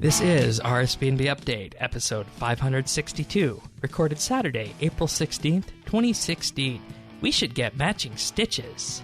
This is RSBANDB Update, episode 562, recorded Saturday, April 16th, 2016. We should get matching stitches.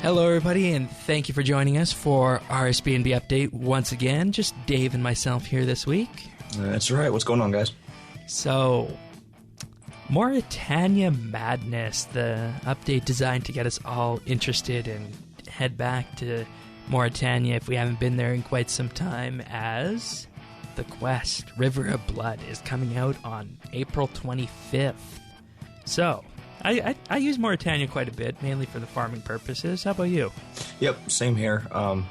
Hello, everybody, and thank you for joining us for RSBANDB Update once again. Just Dave and myself here this week. That's right. What's going on, guys? So, Morytania Madness, the update designed to get us all interested and head back to Morytania if we haven't been there in quite some time, as the quest, River of Blood, is coming out on April 25th. So, I use Morytania quite a bit, mainly for the farming purposes. How about you? Yep, same here.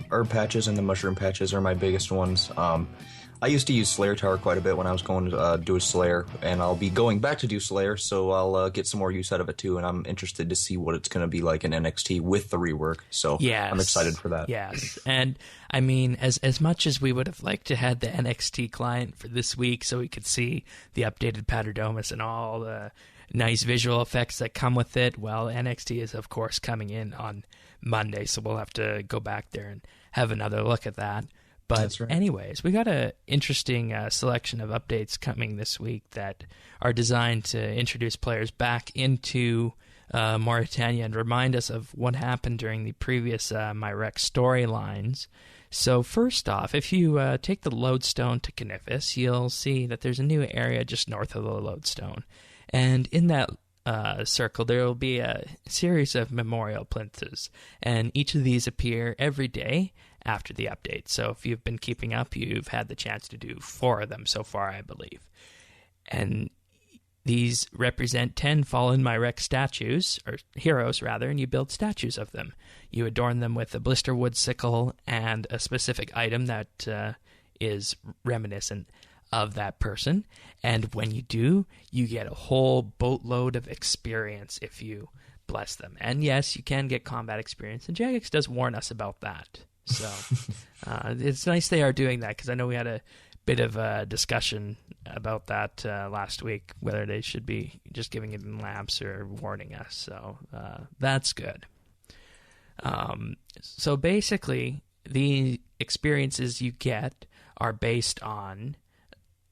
Herb patches and the mushroom patches are my biggest ones. I used to use Slayer Tower quite a bit when I was going to do a Slayer, and I'll be going back to do Slayer, so I'll get some more use out of it too, and I'm interested to see what it's going to be like in NXT with the rework, so yes. I'm excited for that. Yes, and I mean, as much as we would have liked to have the NXT client for this week so we could see the updated Paterdomus and all the nice visual effects that come with it, well, NXT is, of course, coming in on Monday, so we'll have to go back there and have another look at that. But right. Anyways, we got an interesting selection of updates coming this week that are designed to introduce players back into Morytania and remind us of what happened during the previous MyRec storylines. So first off, if you take the Lodestone to Canifis, you'll see that there's a new area just north of the Lodestone. And in that circle, there will be a series of memorial plinths, and each of these appear every day after the update. So if you've been keeping up, you've had the chance to do 4 of them so far, I believe. And these represent 10 fallen MyRec statues, or heroes rather, and you build statues of them. You adorn them with a blisterwood sickle and a specific item that is reminiscent of that person, and when you do, you get a whole boatload of experience if you bless them. And yes, you can get combat experience, and Jagex does warn us about that. So it's nice they are doing that, because I know we had a bit of a discussion about that last week, whether they should be just giving it in labs or warning us. So that's good. So basically, the experiences you get are based on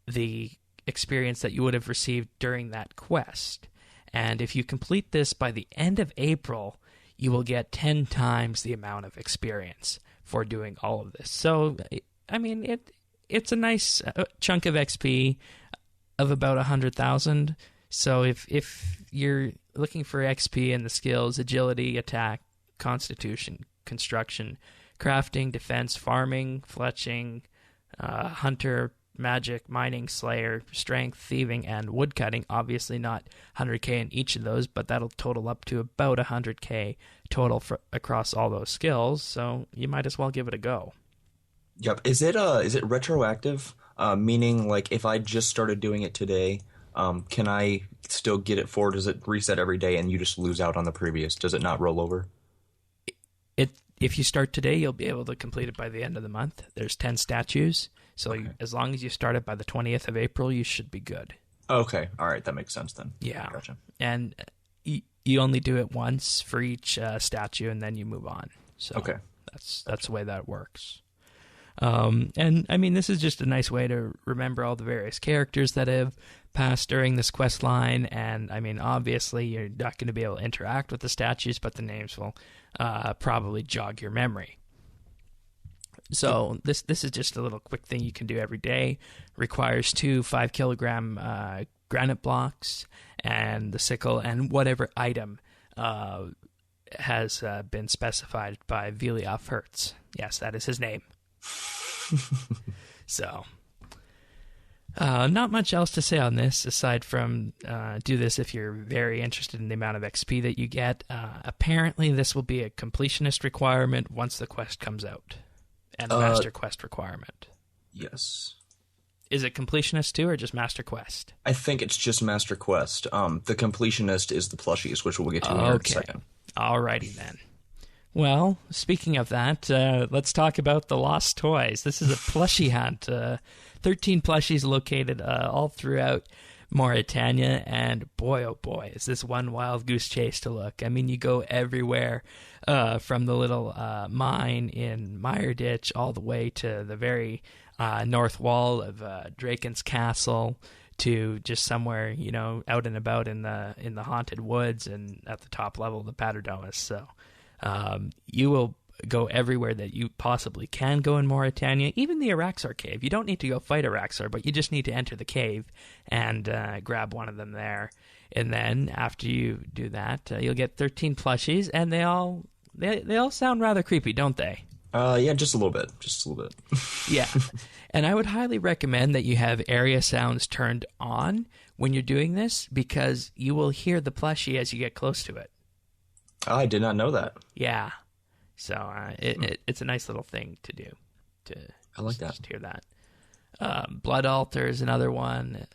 the experience that you would have received during that quest. And if you complete this by the end of April, you will get 10 times the amount of experience for doing all of this. So, I mean, it's a nice chunk of XP of about 100,000. So if you're looking for XP in the skills, agility, attack, constitution, construction, crafting, defense, farming, fletching, hunter, magic, mining, slayer, strength, thieving, and woodcutting. Obviously not 100k in each of those, but that'll total up to about 100k total across all those skills, so you might as well give it a go. Yep. Is it retroactive? Meaning, like, if I just started doing it today, can I still get it for? Does it reset every day and you just lose out on the previous? Does it not roll over? If you start today, you'll be able to complete it by the end of the month. There's 10 statues. So okay. As long as you start it by the 20th of April, you should be good. Okay. All right. That makes sense then. Yeah. Gotcha. And you only do it once for each statue, and then you move on. So okay. That's the way that works. And, I mean, this is just a nice way to remember all the various characters that have passed during this quest line. And, I mean, obviously, you're not going to be able to interact with the statues, but the names will probably jog your memory. So this is just a little quick thing you can do every day. Requires 2 5-kilogram granite blocks and the sickle and whatever item has been specified by Vilioff Hertz. Yes, that is his name. So, not much else to say on this aside from do this if you're very interested in the amount of XP that you get. Apparently, this will be a completionist requirement once the quest comes out. And a Master Quest requirement. Yes. Is it completionist too, or just Master Quest? I think it's just Master Quest. The completionist is the Plushies, which we'll get to in a second. Alrighty then. Well, speaking of that, let's talk about the lost toys. This is a plushie hunt. 13 plushies located all throughout Morytania, and boy, oh boy, is this one wild goose chase to look. I mean, you go everywhere, from the little mine in Meyerditch all the way to the very north wall of Draken's Castle, to just somewhere, you know, out and about in the haunted woods and at the top level of the Paterdomus. So you will go everywhere that you possibly can go in Morytania, even the Araxar cave. You don't need to go fight Araxar, but you just need to enter the cave and grab one of them there. And then after you do that, you'll get 13 plushies, and they all sound rather creepy, don't they? Yeah, just a little bit. Yeah. And I would highly recommend that you have area sounds turned on when you're doing this, because you will hear the plushie as you get close to it. I did not know that. Yeah. So it's a nice little thing to do. I like that. Just hear that. Blood Altar is another one.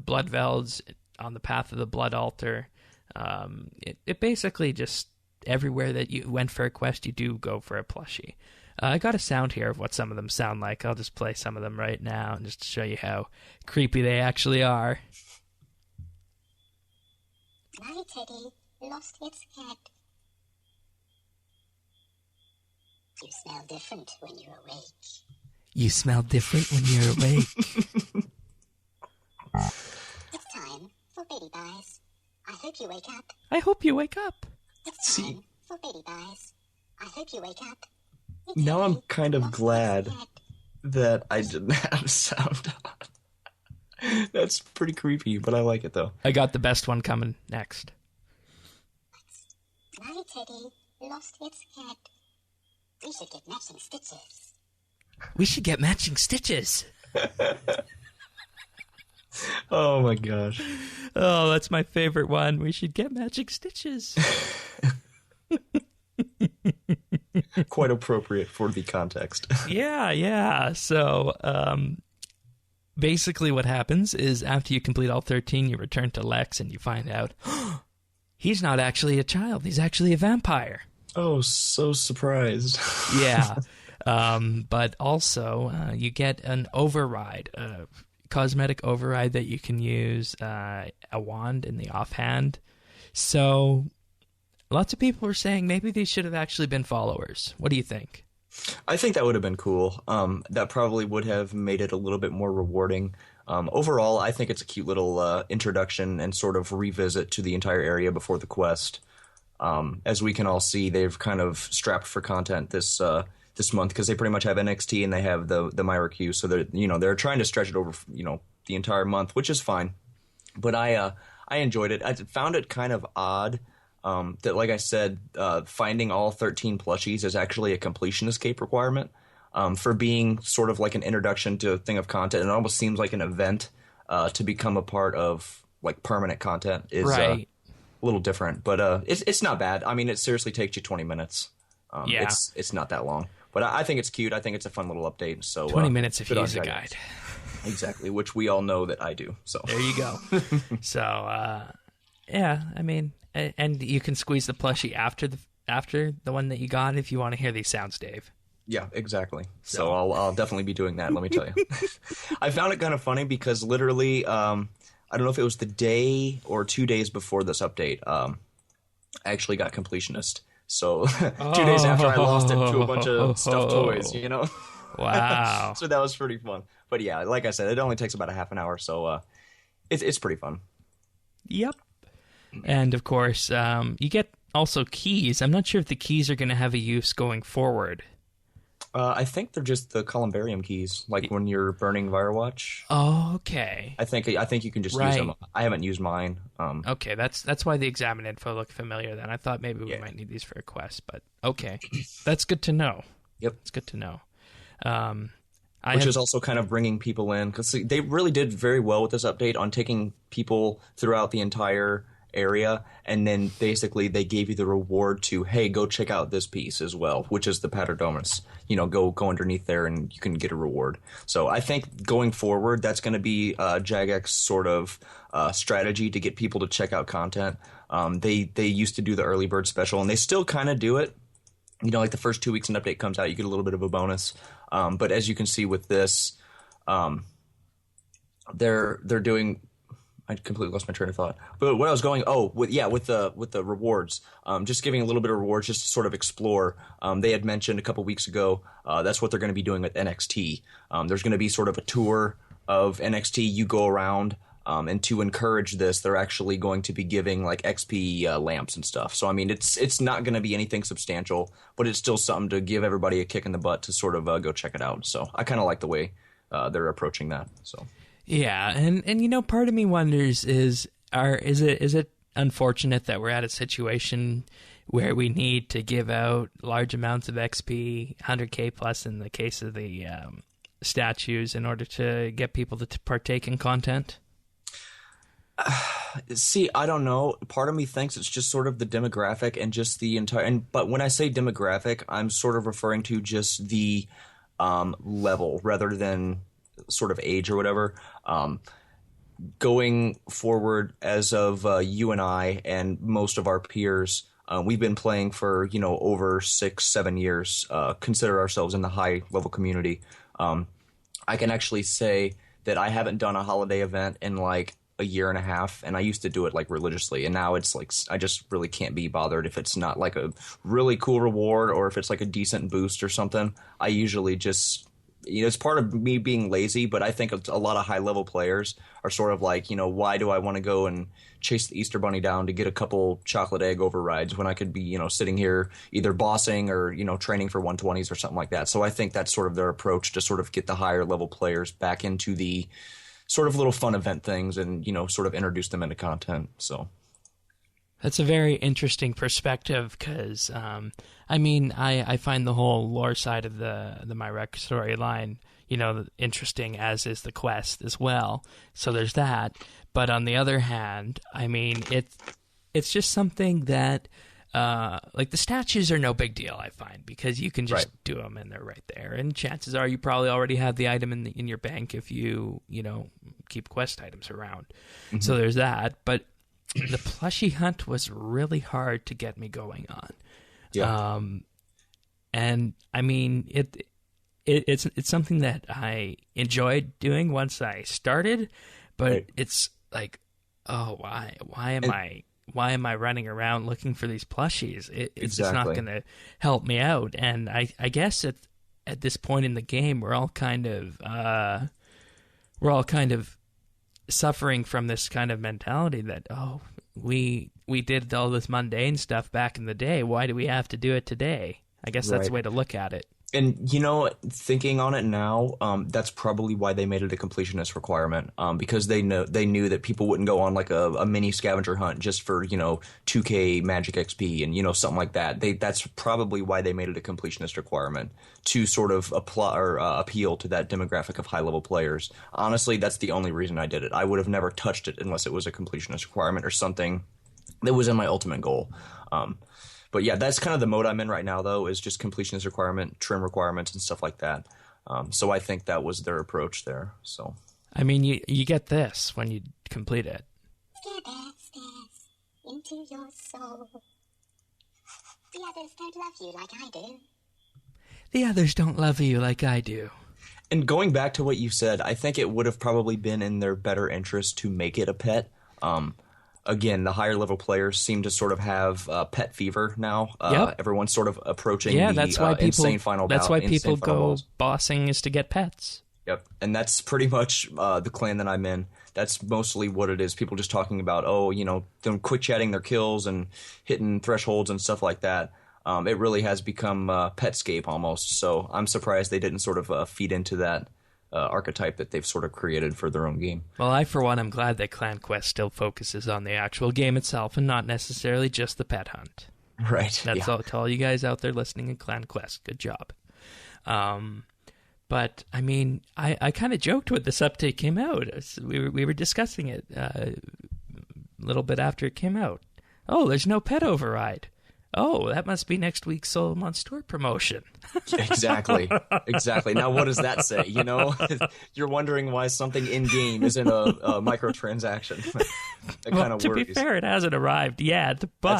Blood Velds on the path of the Blood Altar. It basically just everywhere that you went for a quest, you do go for a plushie. I got a sound here of what some of them sound like. I'll just play some of them right now and just to show you how creepy they actually are. My teddy lost its head. You smell different when you're awake. You smell different when you're awake. It's time for baby buys. I hope you wake up. I hope you wake up. It's time for baby buys. I hope you wake up. Now I'm kind of glad that I didn't have sound on. That's pretty creepy, but I like it though. I got the best one coming next. My teddy lost its head. We should get matching stitches. We should get matching stitches. Oh my gosh. Oh, that's my favorite one. We should get matching stitches. Quite appropriate for the context. Yeah. So, basically what happens is after you complete all 13, you return to Lex and you find out he's not actually a child. He's actually a vampire. Oh, so surprised. Yeah. But also, you get an override, a cosmetic override that you can use, a wand in the offhand. So lots of people were saying maybe these should have actually been followers. What do you think? I think that would have been cool. That probably would have made it a little bit more rewarding. Overall, I think it's a cute little introduction and sort of revisit to the entire area before the quest. As we can all see, they've kind of strapped for content this month because they pretty much have NXT and they have the Myra Q, so they're trying to stretch it over the entire month, which is fine. But I enjoyed it. I found it kind of odd that, like I said, finding all 13 plushies is actually a completion escape requirement. For being sort of like an introduction to a thing of content, and it almost seems like an event to become a part of like permanent content is right. A little different, but it's not bad. I mean, it seriously takes you 20 minutes. Yeah. It's not that long, but I think it's cute. I think it's a fun little update. So 20 minutes if you use a guide. Exactly, which we all know that I do. So there you go. So yeah, I mean, and you can squeeze the plushie after the one that you got if you want to hear these sounds, Dave. Yeah, exactly. So I'll definitely be doing that. Let me tell you, I found it kind of funny because literally, I don't know if it was the day or 2 days before this update, I actually got completionist. So 2 days after I lost it to a bunch of stuffed toys, Wow. So that was pretty fun. But yeah, like I said, it only takes about a half an hour, so it's pretty fun. Yep. And of course, you get also keys. I'm not sure if the keys are going to have a use going forward. I think they're just the columbarium keys, like when you're burning Firewatch. Oh, okay. I think you can just use them. I haven't used mine. Okay, that's why the examine info looked familiar then. I thought maybe we might need these for a quest, but okay. That's good to know. Yep. It's good to know. Which is also kind of bringing people in, because they really did very well with this update on taking people throughout the entire area, and then basically they gave you the reward to, hey, go check out this piece as well, which is the Paterdomus. Go underneath there and you can get a reward. So I think going forward, that's going to be Jagex sort of strategy to get people to check out content. They used to do the early bird special, and they still kind of do it, like the first 2 weeks an update comes out, you get a little bit of a bonus. But as you can see with this, they're doing. I completely lost my train of thought. But what I was going, with the rewards, just giving a little bit of rewards just to sort of explore. They had mentioned a couple weeks ago that's what they're going to be doing with NXT. There's going to be sort of a tour of NXT. You go around, and to encourage this, they're actually going to be giving like XP lamps and stuff. So I mean, it's not going to be anything substantial, but it's still something to give everybody a kick in the butt to sort of go check it out. So I kind of like the way they're approaching that. So. Yeah, and part of me wonders is it unfortunate that we're at a situation where we need to give out large amounts of XP, 100K plus in the case of the statues, in order to get people to partake in content? See, I don't know. Part of me thinks it's just sort of the demographic and just the entire. But when I say demographic, I'm sort of referring to just the level rather than sort of age or whatever. Going forward, as of you and I and most of our peers, we've been playing for over 6-7 years. Consider ourselves in the high level community. I can actually say that I haven't done a holiday event in like a year and a half, and I used to do it like religiously, and now it's like I just really can't be bothered if it's not like a really cool reward or if it's like a decent boost or something. I usually just it's part of me being lazy, but I think a lot of high-level players are sort of like, why do I want to go and chase the Easter Bunny down to get a couple chocolate egg overrides when I could be, sitting here either bossing or, training for 120s or something like that. So I think that's sort of their approach to sort of get the higher-level players back into the sort of little fun event things and, sort of introduce them into content. So that's a very interesting perspective because, I find the whole lore side of the Myrek storyline, interesting, as is the quest as well. So there's that. But on the other hand, it's just something that, like the statues are no big deal, I find, because you can just do them and they're right there. And chances are you probably already have the item in your bank if you, keep quest items around. Mm-hmm. So there's that. But the plushie hunt was really hard to get me going on. Yeah. And it's something that I enjoyed doing once I started, but it's like, why am I running around looking for these plushies? It's just not going to help me out. And I guess at this point in the game, we're all kind of suffering from this kind of mentality that, we did all this mundane stuff back in the day. Why do we have to do it today? I guess that's the way to look at it. And, thinking on it now, that's probably why they made it a completionist requirement, because they knew that people wouldn't go on like a mini scavenger hunt just for, 2K magic XP and, something like that. That's probably why they made it a completionist requirement, to sort of appeal to that demographic of high-level players. Honestly, that's the only reason I did it. I would have never touched it unless it was a completionist requirement or something that was in my ultimate goal. But yeah, that's kind of the mode I'm in right now, though, is just completionist requirement, trim requirements, and stuff like that. So I think that was their approach there. So you get this when you complete it. Into your soul. The others don't love you like I do. The others don't love you like I do. And going back to what you said, I think it would have probably been in their better interest to make it a pet. Again, the higher level players seem to sort of have pet fever now. Everyone's sort of approaching the insane final bout. That's why people go bossing, is to get pets. Yep, and that's pretty much the clan that I'm in. That's mostly what it is. People just talking about, them quick chatting their kills and hitting thresholds and stuff like that. It really has become Petscape almost. So I'm surprised they didn't sort of feed into that archetype that they've sort of created for their own game. Well, I, for one, am glad that Clan Quest still focuses on the actual game itself and not necessarily just the pet hunt. Right. That's all to all you guys out there listening in Clan Quest. Good job. But, I kind of joked when this update came out. We were discussing it a little bit after it came out. Oh, there's no pet override. oh, that must be next week's Solo Months Tour promotion. Exactly. Now, what does that say? You know, you're wondering why something in-game isn't a microtransaction. That kind of to worries. be fair, it hasn't arrived yet, but...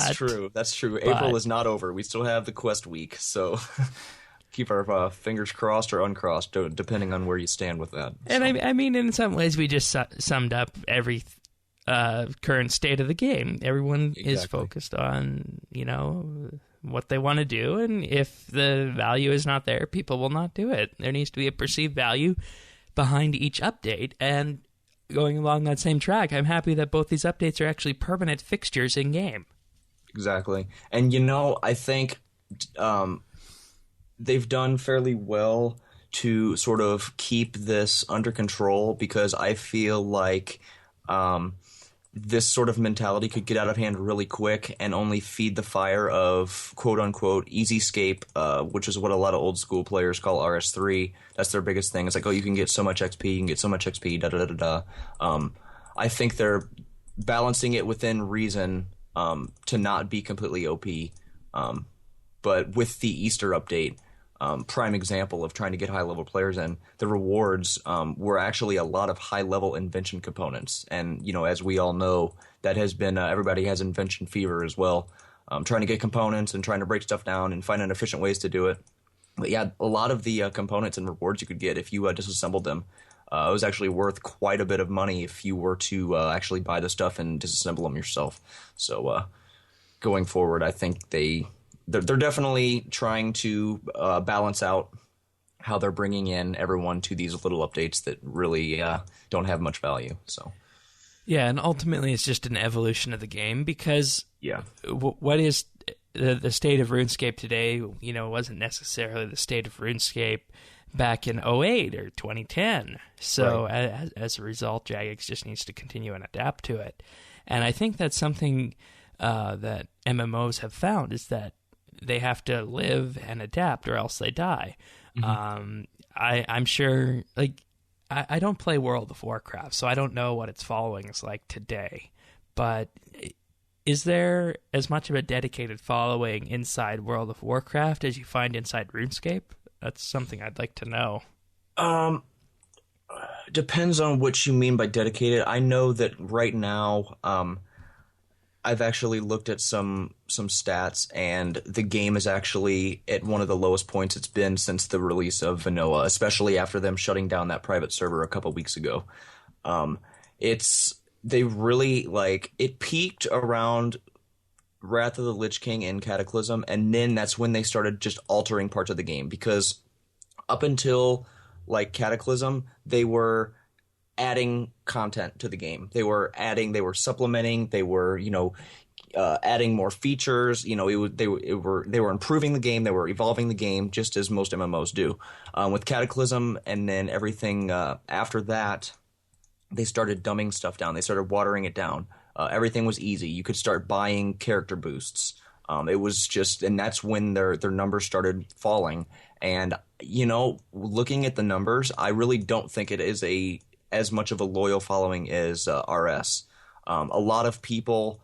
That's true. April is not over. We still have the quest week, so keep our fingers crossed or uncrossed, depending on where you stand with that. And I mean, in some ways, we just summed up every current state of the game. Everyone is focused on, you know, what they want to do, and if the value is not there, people will not do it. There needs to be a perceived value behind each update, and going along that same track, I'm happy that both these updates are actually permanent fixtures in-game. Exactly. And, you know, I think they've done fairly well to sort of keep this under control, because I feel like this sort of mentality could get out of hand really quick and only feed the fire of quote-unquote easy-scape, which is what a lot of old-school players call RS3. That's their biggest thing. It's like, oh, you can get so much XP, you can get so much XP, da-da-da-da-da. I think they're balancing it within reason to not be completely OP. But with the Easter update, prime example of trying to get high-level players in, the rewards were actually a lot of high-level invention components. And, you know, as we all know, that has been everybody has invention fever as well, trying to get components and trying to break stuff down and finding efficient ways to do it. But yeah, a lot of the components and rewards you could get if you disassembled them, it was actually worth quite a bit of money if you were to actually buy the stuff and disassemble them yourself. So going forward, I think they're definitely trying to balance out how they're bringing in everyone to these little updates that really don't have much value. So, yeah, and ultimately it's just an evolution of the game, because what is the state of RuneScape today, you know, wasn't necessarily the state of RuneScape back in 2008 or 2010. So right. as a result, Jagex just needs to continue and adapt to it. And I think that's something that MMOs have found, is that they have to live and adapt or else they die. Mm-hmm. I'm sure, like, I don't play World of Warcraft, so I don't know what its following is like today. But is there as much of a dedicated following inside World of Warcraft as you find inside RuneScape? That's something I'd like to know. Depends on what you mean by dedicated. I know that right now, I've actually looked at some stats, and the game is actually at one of the lowest points it's been since the release of Vanilla, especially after them shutting down that private server a couple weeks ago. They really, like, it peaked around Wrath of the Lich King and Cataclysm, and then that's when they started just altering parts of the game, because up until, like, Cataclysm, they were adding content to the game. They were supplementing, they were, you know, adding more features. You know, they were improving the game, they were evolving the game, just as most MMOs do. With Cataclysm and then everything after that, they started dumbing stuff down. They started watering it down. Everything was easy. You could start buying character boosts. It was just, and that's when their numbers started falling. And, you know, looking at the numbers, I really don't think it is as much of a loyal following as RS. A lot of people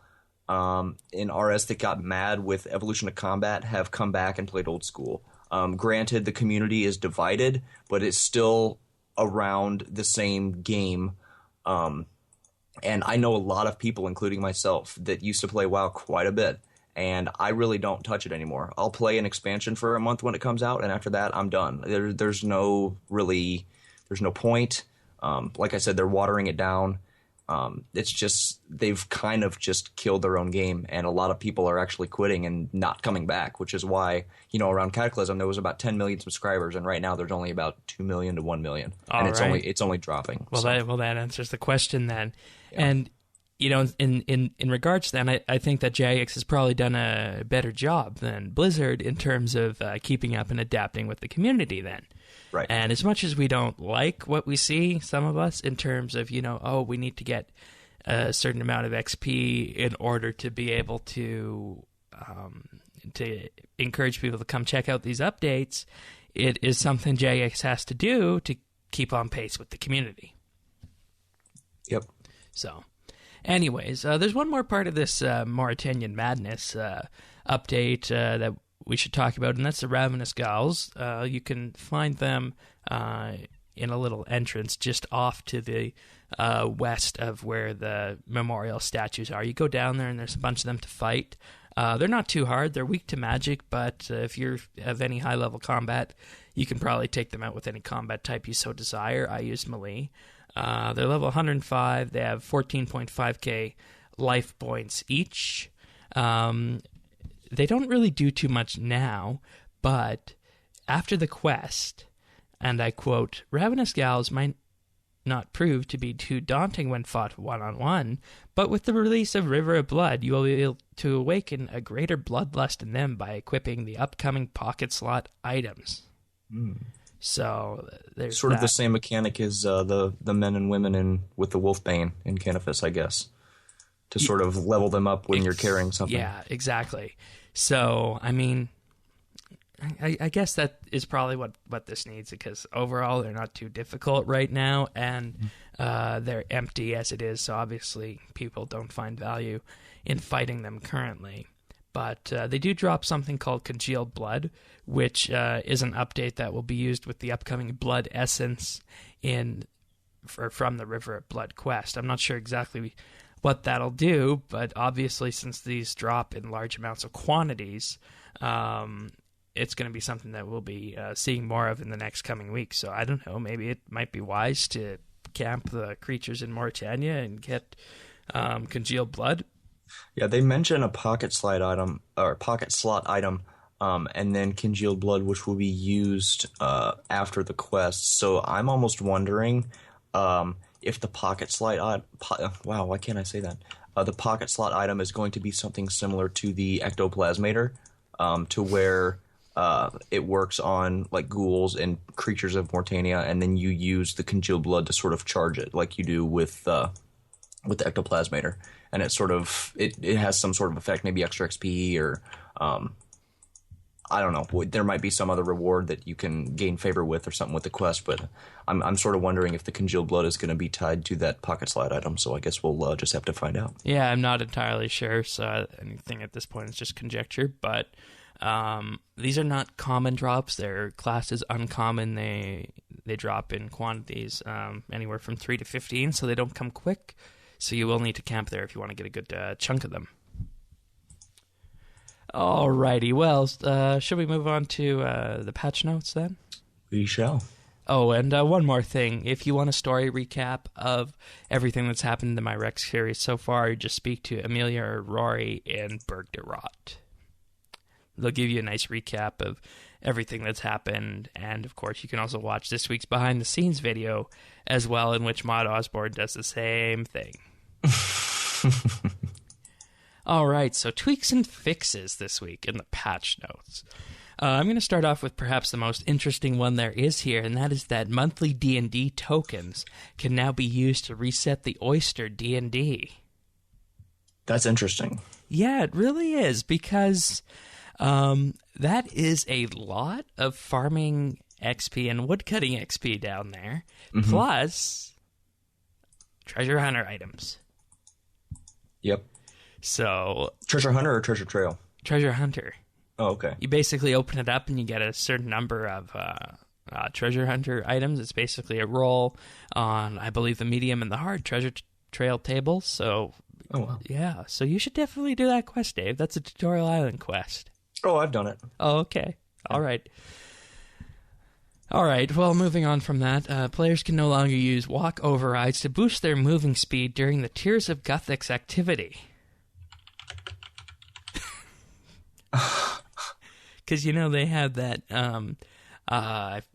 in RS that got mad with Evolution of Combat have come back and played old school. Granted, the community is divided, but it's still around the same game. And I know a lot of people, including myself, that used to play WoW quite a bit, and I really don't touch it anymore. I'll play an expansion for a month when it comes out, and after that, I'm done. There's no point. Like I said, they're watering it down. It's just, they've kind of just killed their own game, and a lot of people are actually quitting and not coming back, which is why, you know, around Cataclysm there was about 10 million subscribers, and right now there's only about 2 million to 1 million, and it's only dropping. Well, so. That answers the question then. Yeah. And, you know, in regards to that, I think that Jagex has probably done a better job than Blizzard in terms of keeping up and adapting with the community then. Right. And as much as we don't like what we see, some of us, in terms of, you know, we need to get a certain amount of XP in order to be able to encourage people to come check out these updates, it is something Jagex has to do to keep on pace with the community. Yep. So, anyways, there's one more part of this Morytania Madness update that we should talk about, and that's the Ravenous Gals. You can find them in a little entrance just off to the west of where the memorial statues are. You go down there, and there's a bunch of them to fight. They're not too hard. They're weak to magic, but if you're of any high-level combat, you can probably take them out with any combat type you so desire. I use melee. They're level 105. They have 14.5k life points each. They don't really do too much now, but after the quest, and I quote, Ravenous Gals might not prove to be too daunting when fought one-on-one, but with the release of River of Blood, you will be able to awaken a greater bloodlust in them by equipping the upcoming pocket slot items. So there's sort of the same mechanic as the men and women with the Wolfbane in Canifis, I guess, to sort of level them up when you're carrying something. Yeah, exactly. So, I mean, I guess that is probably what this needs, because overall they're not too difficult right now, and they're empty as it is, so obviously people don't find value in fighting them currently. But they do drop something called Congealed Blood, which is an update that will be used with the upcoming Blood Essence from the River of Blood quest. I'm not sure exactly what that'll do, but obviously since these drop in large amounts of quantities, it's going to be something that we'll be seeing more of in the next coming weeks. So I don't know, maybe it might be wise to camp the creatures in Morytania and get Congealed Blood. Yeah, they mention a pocket slot item, and then Congealed Blood, which will be used after the quest. So I'm almost wondering if the pocket slot wow, why can't I say that? The pocket slot item is going to be something similar to the ectoplasmator, to where it works on like ghouls and creatures of Morytania, and then you use the Congealed Blood to sort of charge it, like you do with the ectoplasmator, and it sort of it has some sort of effect, maybe extra XP or I don't know. There might be some other reward that you can gain favor with or something with the quest, but I'm sort of wondering if the Congealed Blood is going to be tied to that pocket slot item, so I guess we'll just have to find out. Yeah, I'm not entirely sure, so anything at this point is just conjecture, but these are not common drops. They're classed as uncommon. They drop in quantities anywhere from 3 to 15, so they don't come quick, so you will need to camp there if you want to get a good chunk of them. Alrighty, well, should we move on to the patch notes then? We shall. Oh, and one more thing. If you want a story recap of everything that's happened in the My Rex series so far, you just speak to Amelia or Rory in Berg de Rot. They'll give you a nice recap of everything that's happened, and of course you can also watch this week's behind-the-scenes video as well, in which Maud Osborne does the same thing. All right, so tweaks and fixes this week in the patch notes. I'm going to start off with perhaps the most interesting one there is here, and that is that monthly D&D tokens can now be used to reset the Oyster D&D. That's interesting. Yeah, it really is, because that is a lot of farming XP and woodcutting XP down there, plus treasure hunter items. Yep. So Treasure hunter or treasure trail? Treasure hunter. Oh, okay. You basically open it up and you get a certain number of treasure hunter items. It's basically a roll on, I believe, the medium and the hard treasure trail table. So, oh, wow. Yeah. So you should definitely do that quest, Dave. That's a Tutorial Island quest. Oh, I've done it. Oh, okay. All right. All right, well, moving on from that, players can no longer use walk overrides to boost their moving speed during the Tears of Guthix activity. Because, they have that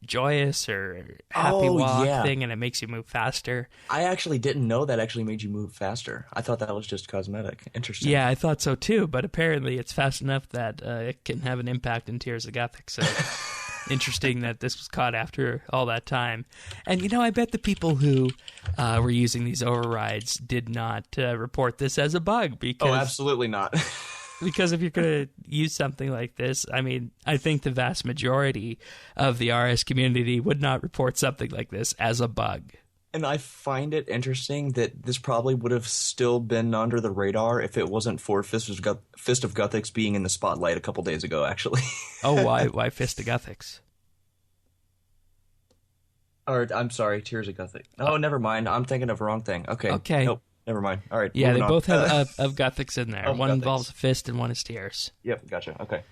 joyous or happy walk thing, and it makes you move faster. I actually didn't know that actually made you move faster. I thought that was just cosmetic. Interesting. Yeah, I thought so too, but apparently it's fast enough that it can have an impact in Tears of Guthix. So interesting that this was caught after all that time. And, I bet the people who were using these overrides did not report this as a bug. Because, oh, absolutely not. Because if you're going to use something like this, I think the vast majority of the RS community would not report something like this as a bug. And I find it interesting that this probably would have still been under the radar if it wasn't for Fist of Guthix being in the spotlight a couple days ago, actually. Oh, why Fist of Guthix? Or, I'm sorry, Tears of Guthix. Oh, never mind. I'm thinking of the wrong thing. Okay. Nope, never mind. All right. Yeah, they on. both have of Guthix in there. One Guthix. involves a fist and one is Tears. Yep, gotcha. Okay.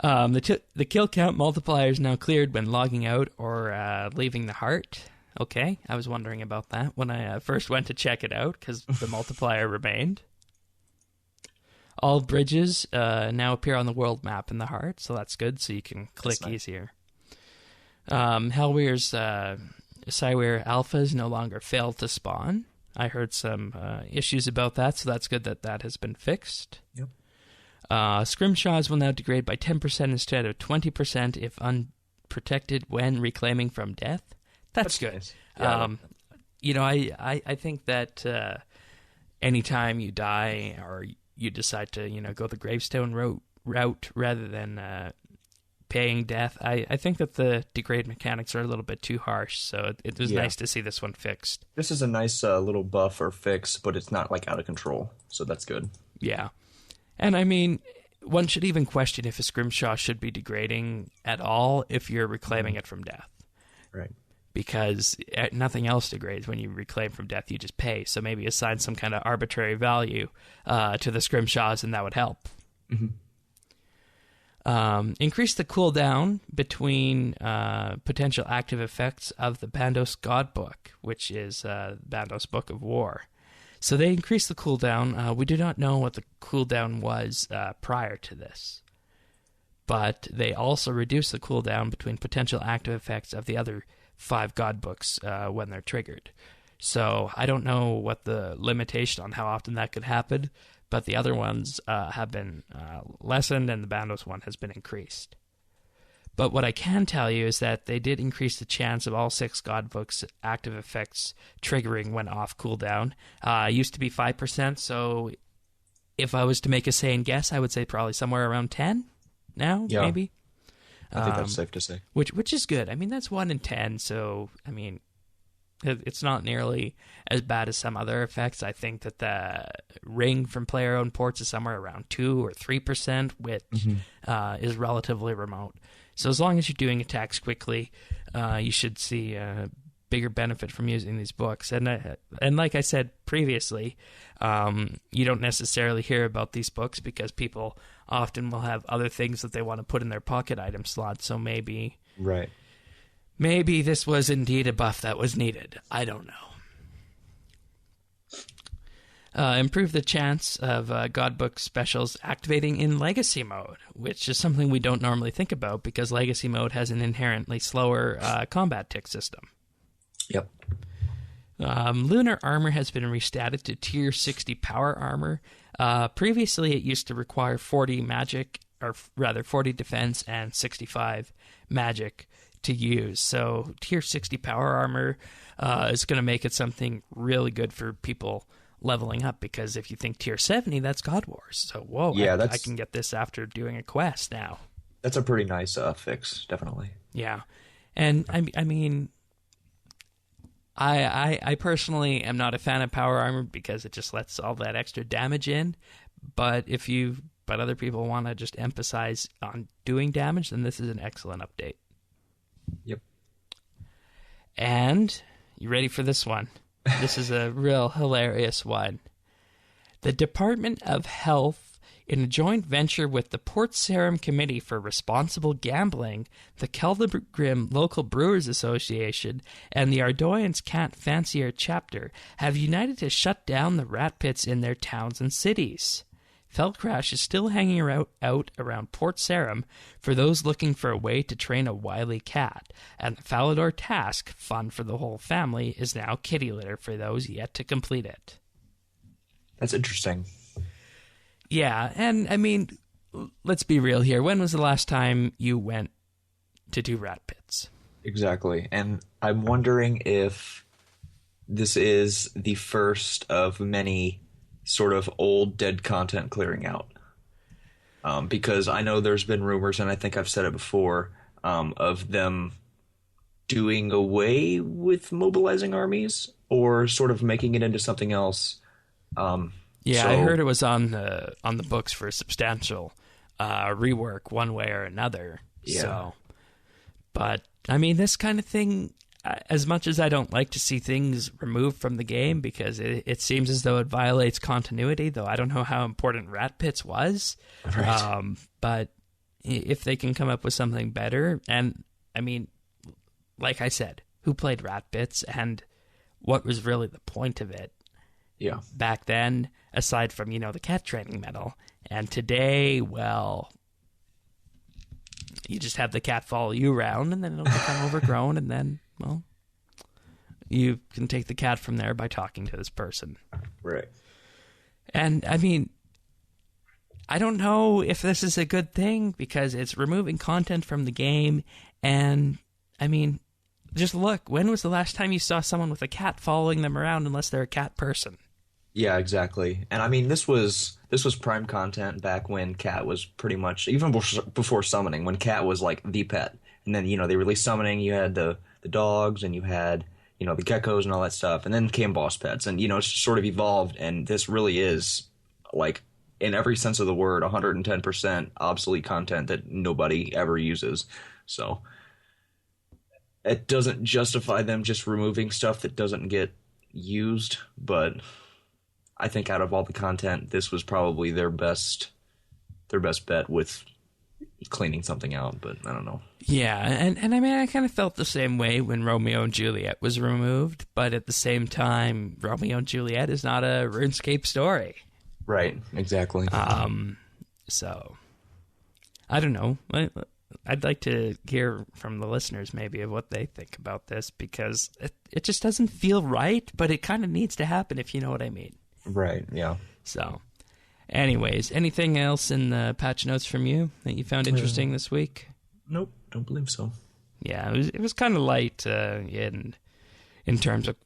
The kill count multiplier is now cleared when logging out or leaving the heart. Okay, I was wondering about that when I first went to check it out because the multiplier remained. All bridges now appear on the world map in the heart, so that's good, so you can click easier. Hellweir's Cywir alphas no longer fail to spawn. I heard some issues about that, so that's good that has been fixed. Yep. Scrimshaws will now degrade by 10% instead of 20% if unprotected when reclaiming from death. That's good. Nice. Yeah, I think that anytime you die or you decide to, go the gravestone route rather than paying death, I think that the degrade mechanics are a little bit too harsh, so it was nice to see this one fixed. This is a nice little buff or fix, but it's not like out of control, so that's good. Yeah. And I mean, one should even question if a Scrimshaw should be degrading at all if you're reclaiming it from death. Right. Because nothing else degrades when you reclaim from death, you just pay. So maybe assign some kind of arbitrary value to the Scrimshaws, and that would help. Mm-hmm. Increase the cooldown between potential active effects of the Bandos God Book, which is Bandos Book of War. So they increased the cooldown. We do not know what the cooldown was prior to this. But they also reduced the cooldown between potential active effects of the other 5 God Books when they're triggered. So I don't know what the limitation on how often that could happen, but the other ones have been lessened and the Bandos one has been increased. But what I can tell you is that they did increase the chance of all 6 God Books active effects triggering when off cooldown. It used to be 5%, so if I was to make a sane guess, I would say probably somewhere around 10 now, maybe. I think that's safe to say. Which is good. I mean, that's 1 in 10, so, I mean, it's not nearly as bad as some other effects. I think that the ring from player-owned ports is somewhere around 2 or 3%, which is relatively remote. So as long as you're doing attacks quickly, you should see a bigger benefit from using these books. And like I said previously, you don't necessarily hear about these books because people often will have other things that they want to put in their pocket item slot. So maybe this was indeed a buff that was needed. I don't know. Improve the chance of Godbook specials activating in Legacy mode, which is something we don't normally think about because Legacy mode has an inherently slower combat tick system. Yep. Lunar armor has been restatted to tier 60 power armor. Previously, it used to require 40 magic, or rather 40 defense and 65 magic to use. So tier 60 power armor is going to make it something really good for people leveling up, because if you think tier 70, that's God Wars. So, whoa, I can get this after doing a quest now. That's a pretty nice fix, definitely. Yeah. And, I mean, I personally am not a fan of power armor because it just lets all that extra damage in. But but other people want to just emphasize on doing damage, then this is an excellent update. Yep. And you ready for this one? This is a real hilarious one. The Department of Health, in a joint venture with the Port Sarim Committee for Responsible Gambling, the Keldagrim Local Brewers Association, and the Ardoyans Cat Fancier Chapter, have united to shut down the rat pits in their towns and cities. Feldcrash is still hanging out around Port Sarim for those looking for a way to train a wily cat, and the Falador task, fun for the whole family, is now kitty litter for those yet to complete it. That's interesting. Yeah, and I mean, let's be real here. When was the last time you went to do rat pits? Exactly, and I'm wondering if this is the first of many sort of old dead content clearing out, because I know there's been rumors, and I think I've said it before, of them doing away with mobilizing armies or sort of making it into something else. Yeah, I heard it was on the books for a substantial rework one way or another. Yeah. So, but I mean, this kind of thing, as much as I don't like to see things removed from the game because it seems as though it violates continuity, though I don't know how important Rat Pits was. Right. But if they can come up with something better, and I mean, like I said, who played Rat Pits and what was really the point of it? Yeah. Back then, aside from, the cat training medal. And today, well, you just have the cat follow you around, and then it'll become overgrown, and then, well, you can take the cat from there by talking to this person. Right. And, I mean, I don't know if this is a good thing, because it's removing content from the game, and, I mean, just look, when was the last time you saw someone with a cat following them around unless they're a cat person? Yeah, exactly. And I mean, this was prime content back when Cat was pretty much, even before summoning, when Cat was like the pet. And then, they released summoning, you had the dogs, and you had, the geckos and all that stuff. And then came boss pets. And, it's sort of evolved, and this really is, like, in every sense of the word, 110% obsolete content that nobody ever uses. So it doesn't justify them just removing stuff that doesn't get used, but I think out of all the content, this was probably their best bet with cleaning something out, but I don't know. Yeah, and I mean, I kind of felt the same way when Romeo and Juliet was removed, but at the same time, Romeo and Juliet is not a RuneScape story. Right, exactly. So, I don't know. I'd like to hear from the listeners maybe of what they think about this, because it just doesn't feel right, but it kind of needs to happen, if you know what I mean. Right, yeah. So, anyways, anything else in the patch notes from you that you found interesting this week? Nope, don't believe so. Yeah, it was kind of light in terms of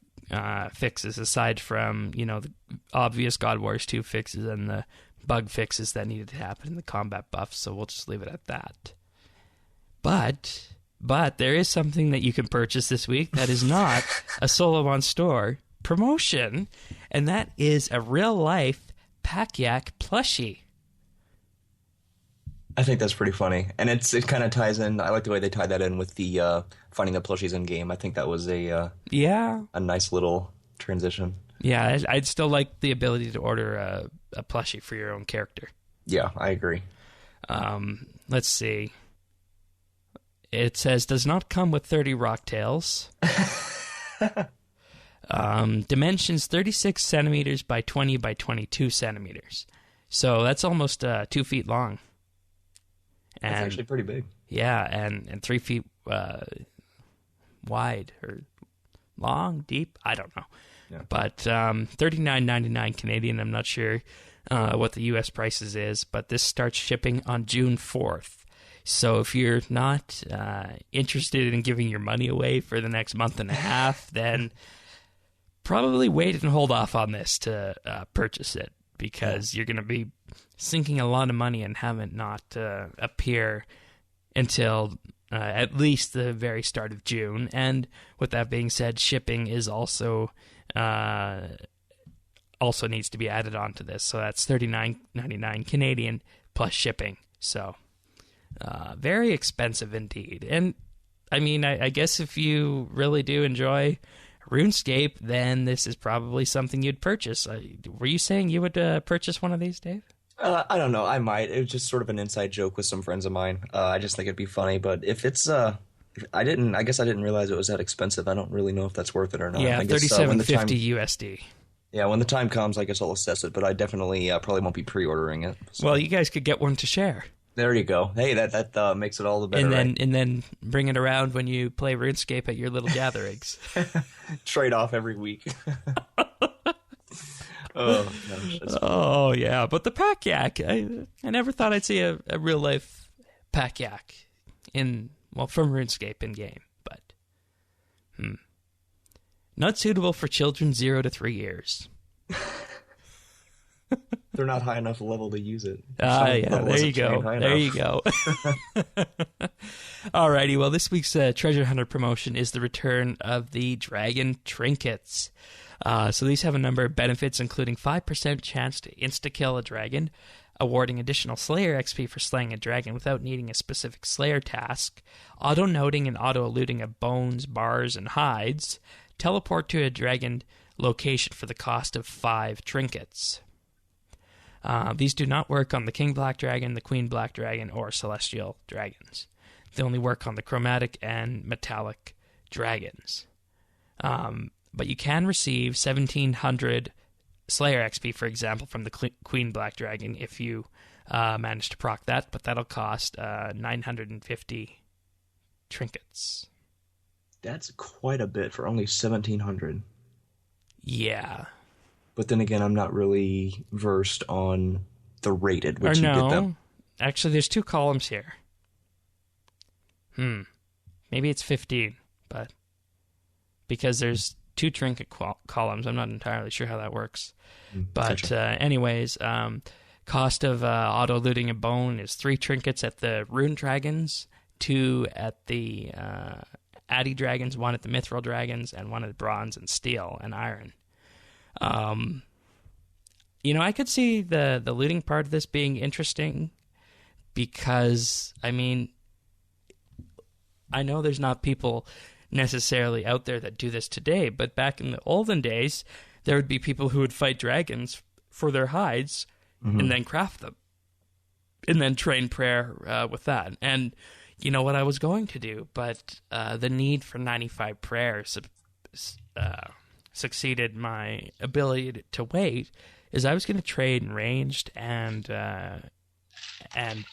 fixes, aside from, the obvious God Wars 2 fixes and the bug fixes that needed to happen in the combat buffs, so we'll just leave it at that. But there is something that you can purchase this week that is not a Solo on Store promotion, and that is a real-life Pack Yak plushie. I think that's pretty funny, and it kind of ties in. I like the way they tied that in with the finding the plushies in game. I think that was a nice little transition. Yeah, I'd still like the ability to order a plushie for your own character. Yeah, I agree. Let's see. It says, does not come with 30 rocktails. Dimensions 36 centimeters by 20 by 22 centimeters. So that's almost 2 feet long. And, that's actually pretty big. Yeah, and 3 feet wide, or long, deep, I don't know. Yeah. But $39.99 Canadian. I'm not sure what the U.S. prices is, but this starts shipping on June 4th. So if you're not interested in giving your money away for the next month and a half, then probably wait and hold off on this to purchase it, because you're going to be sinking a lot of money and have it not appear until at least the very start of June. And with that being said, shipping is also needs to be added onto this. So that's $39.99 Canadian plus shipping. So very expensive indeed. And I mean, I guess if you really do enjoy RuneScape, then this is probably something you'd purchase. Were you saying you would purchase one of these, Dave? I don't know. I might. It was just sort of an inside joke with some friends of mine. I just think it'd be funny. But if it's, I guess I didn't realize it was that expensive. I don't really know if that's worth it or not. Yeah, I guess, $37.50 USD. Yeah, when the time comes, I guess I'll assess it. But I definitely probably won't be pre-ordering it. So. Well, you guys could get one to share. There you go. Hey, that makes it all the better. And then bring it around when you play RuneScape at your little gatherings. Trade off every week. Oh yeah, but the Pack Yak, I never thought I'd see a real life Pack Yak from RuneScape in game, but not suitable for children 0 to 3 years. They're not high enough level to use it. Yeah, there you go. There you go. Alrighty, well, this week's treasure hunter promotion is the return of the dragon trinkets. So these have a number of benefits, including 5% chance to insta-kill a dragon, awarding additional Slayer XP for slaying a dragon without needing a specific Slayer task, auto-noting and auto-eluding of bones, bars, and hides, teleport to a dragon location for the cost of 5 trinkets. These do not work on the King Black Dragon, the Queen Black Dragon, or Celestial Dragons. They only work on the Chromatic and Metallic Dragons. But you can receive 1,700 Slayer XP, for example, from the Queen Black Dragon if you manage to proc that, but that'll cost 950 trinkets. That's quite a bit for only 1,700. Yeah. But then again, I'm not really versed on the rate at which you get them. Actually, there's 2 columns here. Maybe it's 15, but because there's 2 trinket columns, I'm not entirely sure how that works. But Gotcha. Anyways, cost of auto-looting a bone is 3 trinkets at the Rune Dragons, 2 at the Addy Dragons, 1 at the Mithril Dragons, and 1 at Bronze and Steel and Iron. I could see the looting part of this being interesting because, I mean, I know there's not people necessarily out there that do this today, but back in the olden days, there would be people who would fight dragons for their hides and then craft them and then train prayer with that. And you know what I was going to do, but the need for 95 prayers succeeded my ability to wait, is I was going to trade ranged and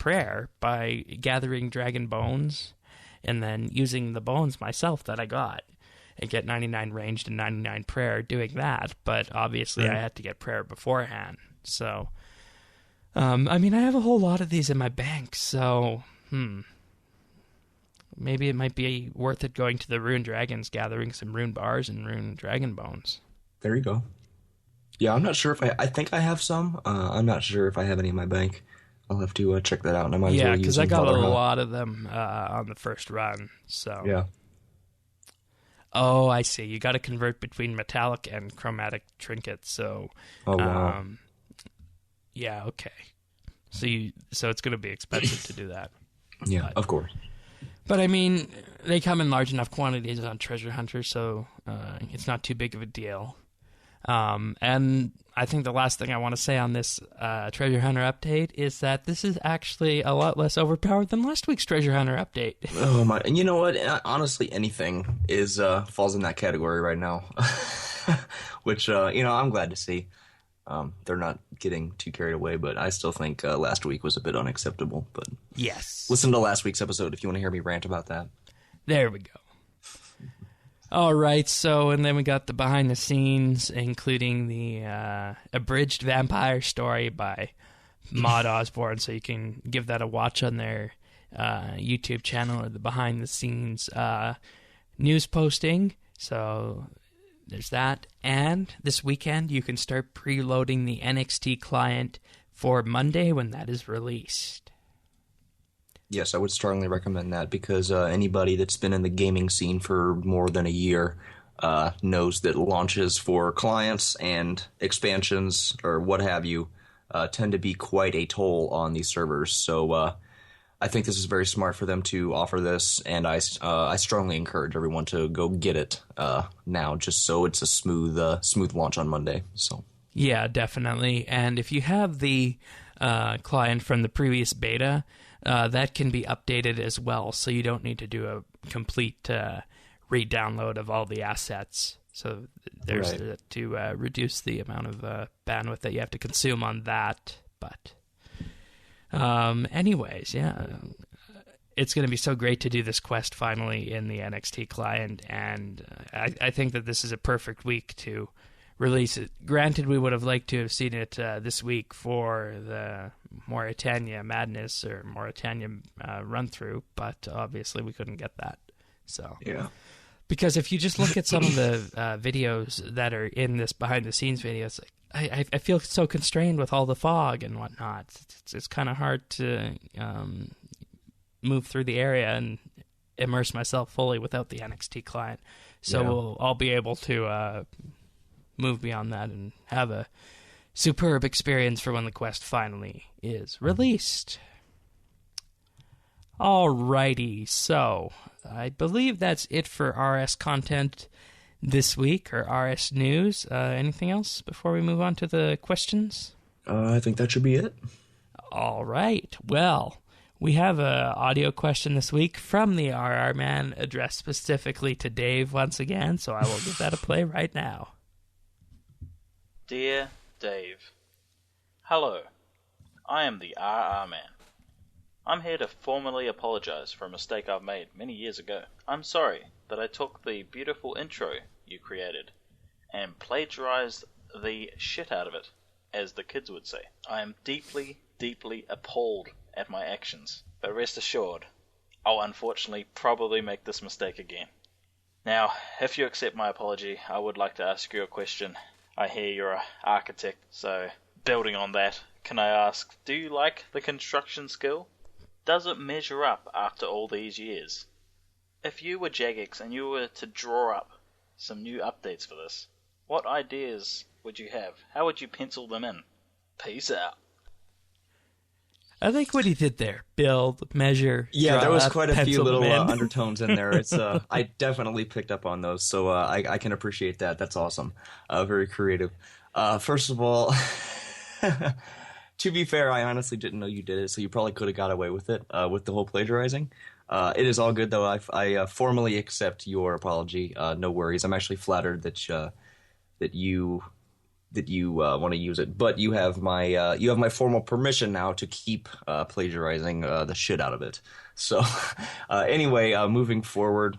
prayer by gathering dragon bones and then using the bones myself that I got and get 99 ranged and 99 prayer doing that. But obviously I had to get prayer beforehand. So, I mean, I have a whole lot of these in my bank, so, maybe it might be worth it going to the Rune Dragons, gathering some rune bars and rune dragon bones. There you go. Yeah, I'm not sure if I think I have some. I'm not sure if I have any in my bank. I'll have to check that out. And I might as well use because them I got while a they're hot. lot of them on the first run. So Yeah. Oh, I see. You got to convert between metallic and chromatic trinkets. So, Oh, wow. Yeah, okay. So it's going to be expensive to do that. Yeah, of course. But I mean, they come in large enough quantities on Treasure Hunter, so it's not too big of a deal. And I think the last thing I want to say on this Treasure Hunter update is that this is actually a lot less overpowered than last week's Treasure Hunter update. Oh my! And you know what? Honestly, anything is falls in that category right now, which I'm glad to see. They're not getting too carried away, but I still think last week was a bit unacceptable. But Yes. listen to last week's episode if you want to hear me rant about that. There we go. All right, so, and then we got the behind the scenes, including the abridged vampire story by Maud Osborne, so you can give that a watch on their YouTube channel, or the behind the scenes news posting. So there's that. And this weekend, you can start preloading the NXT client for Monday when that is released. Yes, I would strongly recommend that because anybody that's been in the gaming scene for more than a year knows that launches for clients and expansions or what have you tend to be quite a toll on these servers. So I think this is very smart for them to offer this, and I strongly encourage everyone to go get it now, just so it's a smooth launch on Monday. So yeah, definitely. And if you have the client from the previous beta, that can be updated as well, so you don't need to do a complete re-download of all the assets. So there's to reduce the amount of bandwidth that you have to consume on that. But anyways, yeah, it's going to be so great to do this quest finally in the NXT client, and I think that this is a perfect week to release it. Granted, we would have liked to have seen it this week for the Morytania Madness or Morytania run-through, but obviously we couldn't get that. So yeah. Because if you just look at some of the videos that are in this behind-the-scenes video, it's like, I feel so constrained with all the fog and whatnot. It's kind of hard to move through the area and immerse myself fully without the NXT client. So I'll be able to move beyond that and have a superb experience for when the Quest finally is released. Alrighty, so I believe that's it for RS content this week, or RS news. Anything else before we move on to the questions? I think that should be it. All right. Well, we have an audio question this week from the RR Man, addressed specifically to Dave once again, so I will give that a play right now. Dear Dave, hello. I am the RR Man. I'm here to formally apologize for a mistake I've made many years ago. I'm sorry that I took the beautiful intro you created and plagiarized the shit out of it, as the kids would say. I am deeply, deeply appalled at my actions, but rest assured, I'll unfortunately probably make this mistake again. Now, if you accept my apology, I would like to ask you a question. I hear you're an architect, so building on that, can I ask, do you like the construction skill? Does it measure up after all these years? If you were Jagex and you were to draw up some new updates for this, what ideas would you have? How would you pencil them in? Peace out. I think what he did there, build, measure, Yeah, there was up, quite a few pencil little them in. undertones in there. It's I definitely picked up on those, so I can appreciate that. That's awesome. Very creative. First of all, to be fair, I honestly didn't know you did it, so you probably could have got away with it with the whole plagiarizing. It is all good, though. I formally accept your apology. No worries. I'm actually flattered that you want to use it, but you have my formal permission now to keep plagiarizing the shit out of it. So anyway, moving forward,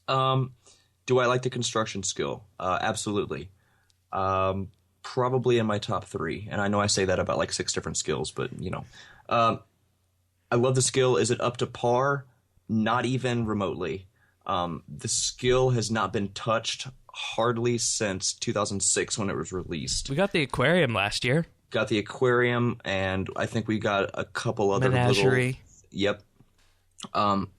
do I like the construction skill? Absolutely. Probably in my top 3, and I know I say that about like 6 different skills, but you know, I love the skill. Is it up to par? Not even remotely. The skill has not been touched hardly since 2006 when it was released. We got the aquarium last year. Got the aquarium, and I think we got a couple other Menagerie. Yep.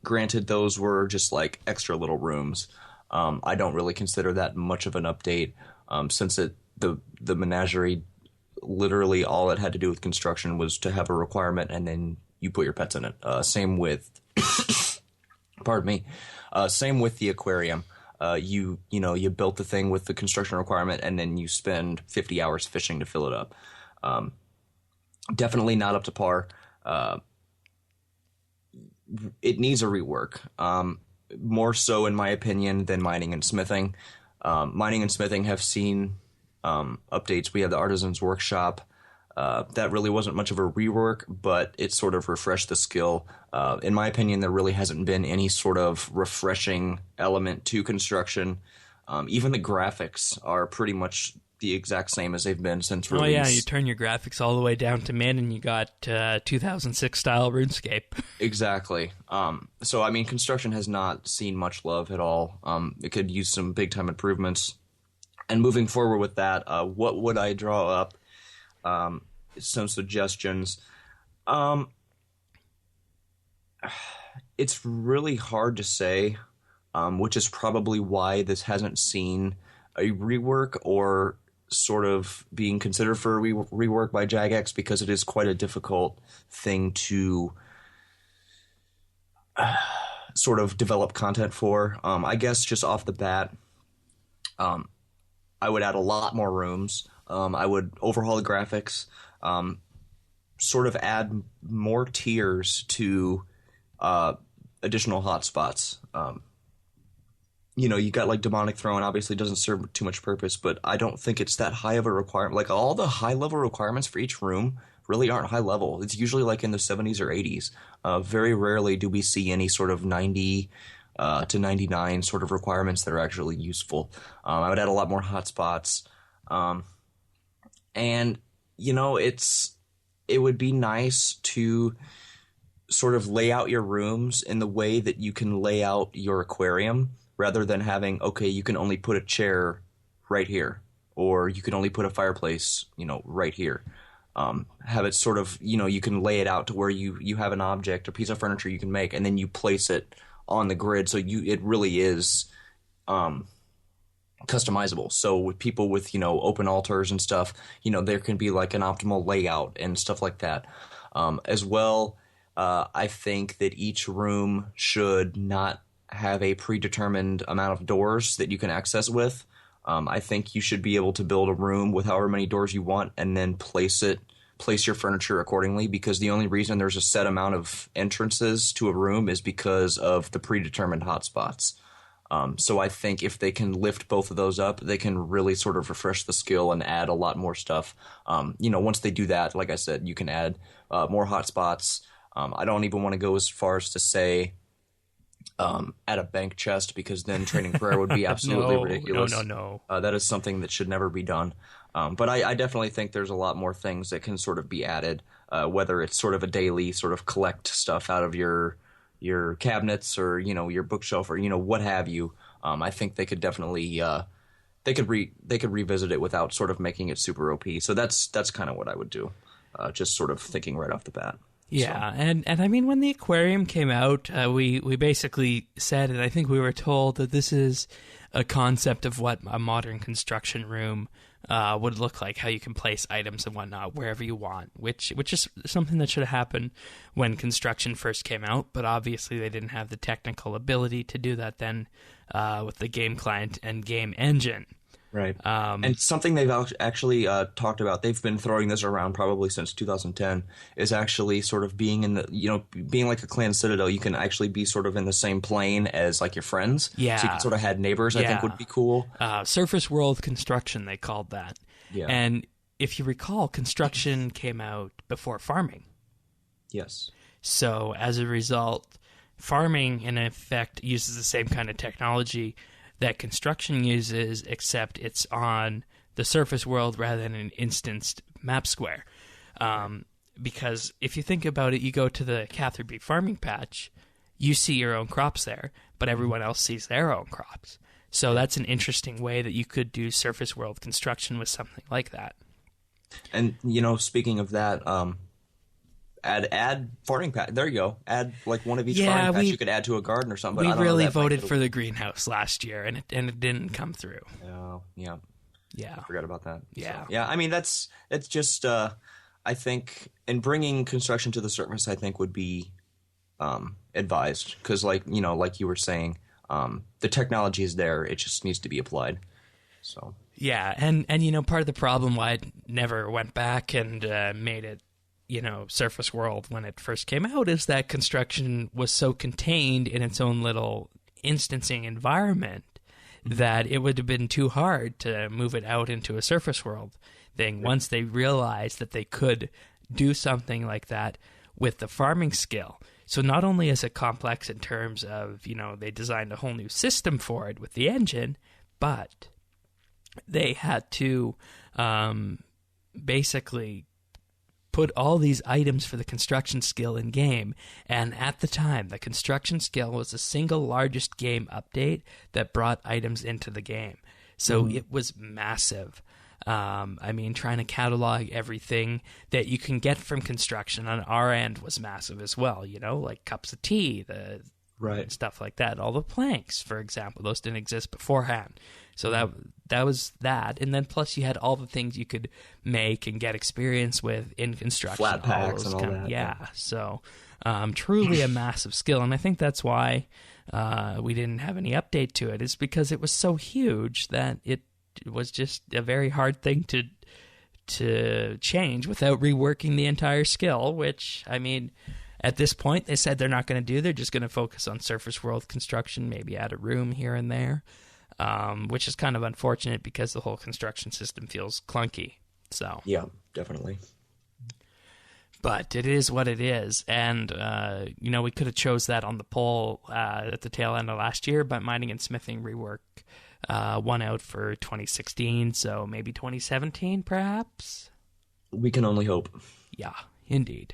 Granted, those were just like extra little rooms. I don't really consider that much of an update, since the menagerie, literally all it had to do with construction was to have a requirement, and then you put your pets in it. Same with, pardon me. Same with the aquarium. You built the thing with the construction requirement, and then you spend 50 hours fishing to fill it up. Definitely not up to par. It needs a rework. More so, in my opinion, than mining and smithing. Mining and smithing have seen updates. We have the Artisan's Workshop. That really wasn't much of a rework, but it sort of refreshed the skill. In my opinion, there really hasn't been any sort of refreshing element to construction. Even the graphics are pretty much the exact same as they've been since release. Oh yeah, you turn your graphics all the way down to min, and you got 2006 style RuneScape. Exactly. So I mean, construction has not seen much love at all. It could use some big time improvements. And moving forward with that, what would I draw up? Some suggestions. It's really hard to say, which is probably why this hasn't seen a rework or sort of being considered for a rework by Jagex, because it is quite a difficult thing to sort of develop content for. I guess just off the bat, I would add a lot more rooms. I would overhaul the graphics, sort of add more tiers to additional hotspots. You got like Demonic Throne, obviously doesn't serve too much purpose, but I don't think it's that high of a requirement. Like, all the high-level requirements for each room really aren't high level. It's usually like in the 70s or 80s. Very rarely do we see any sort of 90 to 99 sort of requirements that are actually useful. I would add a lot more hotspots. And, it would be nice to sort of lay out your rooms in the way that you can lay out your aquarium, rather than having, okay, you can only put a chair right here, or you can only put a fireplace, right here. Have it sort of, you can lay it out to where you have an object or piece of furniture you can make, and then you place it on the grid. So it really is customizable. So with people with, open altars and stuff, there can be like an optimal layout and stuff like that. As well, I think that each room should not have a predetermined amount of doors that you can access with. I think you should be able to build a room with however many doors you want and then place your furniture accordingly, because the only reason there's a set amount of entrances to a room is because of the predetermined hotspots. So I think if they can lift both of those up, they can really sort of refresh the skill and add a lot more stuff. Once they do that, like I said, you can add more hotspots. I don't even want to go as far as to say add a bank chest, because then training prayer would be absolutely ridiculous. No. That is something that should never be done. But I definitely think there's a lot more things that can sort of be added, whether it's sort of a daily sort of collect stuff out of your cabinets or, your bookshelf or, what have you. I think they could definitely they could revisit it without sort of making it super OP. So that's kind of what I would do, just sort of thinking right off the bat. Yeah, so. And I mean, when the aquarium came out, we basically said, and I think we were told, that this is a concept of what a modern construction room would look like, how you can place items and whatnot wherever you want, which is something that should have happened when construction first came out, but obviously they didn't have the technical ability to do that then with the game client and game engine. Right. And something they've actually talked about, they've been throwing this around probably since 2010, is actually sort of being in the, being like a clan citadel, you can actually be sort of in the same plane as like your friends. Yeah. So you can sort of have neighbors, I think would be cool. Surface world construction, they called that. Yeah. And if you recall, construction came out before farming. Yes. So as a result, farming in effect uses the same kind of technology that construction uses, except it's on the surface world rather than an instanced map square. Because if you think about it, you go to the Catherine B farming patch, you see your own crops there, but everyone else sees their own crops. So that's an interesting way that you could do surface world construction with something like that. And, speaking of that, add farming patch. There you go. Add like one of each farming patch you could add to a garden or something. We really voted for the greenhouse last year, and it didn't come through. Oh, yeah. Yeah. I forgot about that. Yeah. So, yeah, I mean, it's just, I think, in bringing construction to the surface, I think would be advised. Because, like you were saying, the technology is there. It just needs to be applied. So. Yeah, and part of the problem why I never went back and made it, surface world when it first came out is that construction was so contained in its own little instancing environment that it would have been too hard to move it out into a surface world thing once they realized that they could do something like that with the farming skill. So not only is it complex in terms of, they designed a whole new system for it with the engine, but they had to basically put all these items for the construction skill in game, and at the time, the construction skill was the single largest game update that brought items into the game. So it was massive. Trying to catalog everything that you can get from construction on our end was massive as well, like cups of tea, stuff like that. All the planks, for example, those didn't exist beforehand. So that was that. And then plus you had all the things you could make and get experience with in construction. Flat packs and all that. Yeah. So truly a massive skill. And I think that's why we didn't have any update to it, is because it was so huge that it was just a very hard thing to change without reworking the entire skill, which, at this point, they said they're not going to do. They're just going to focus on surface world construction, maybe add a room here and there, which is kind of unfortunate because the whole construction system feels clunky. So yeah, definitely. But it is what it is, and we could have chose that on the poll at the tail end of last year, but mining and smithing rework won out for 2016, so maybe 2017, perhaps. We can only hope. Yeah, indeed.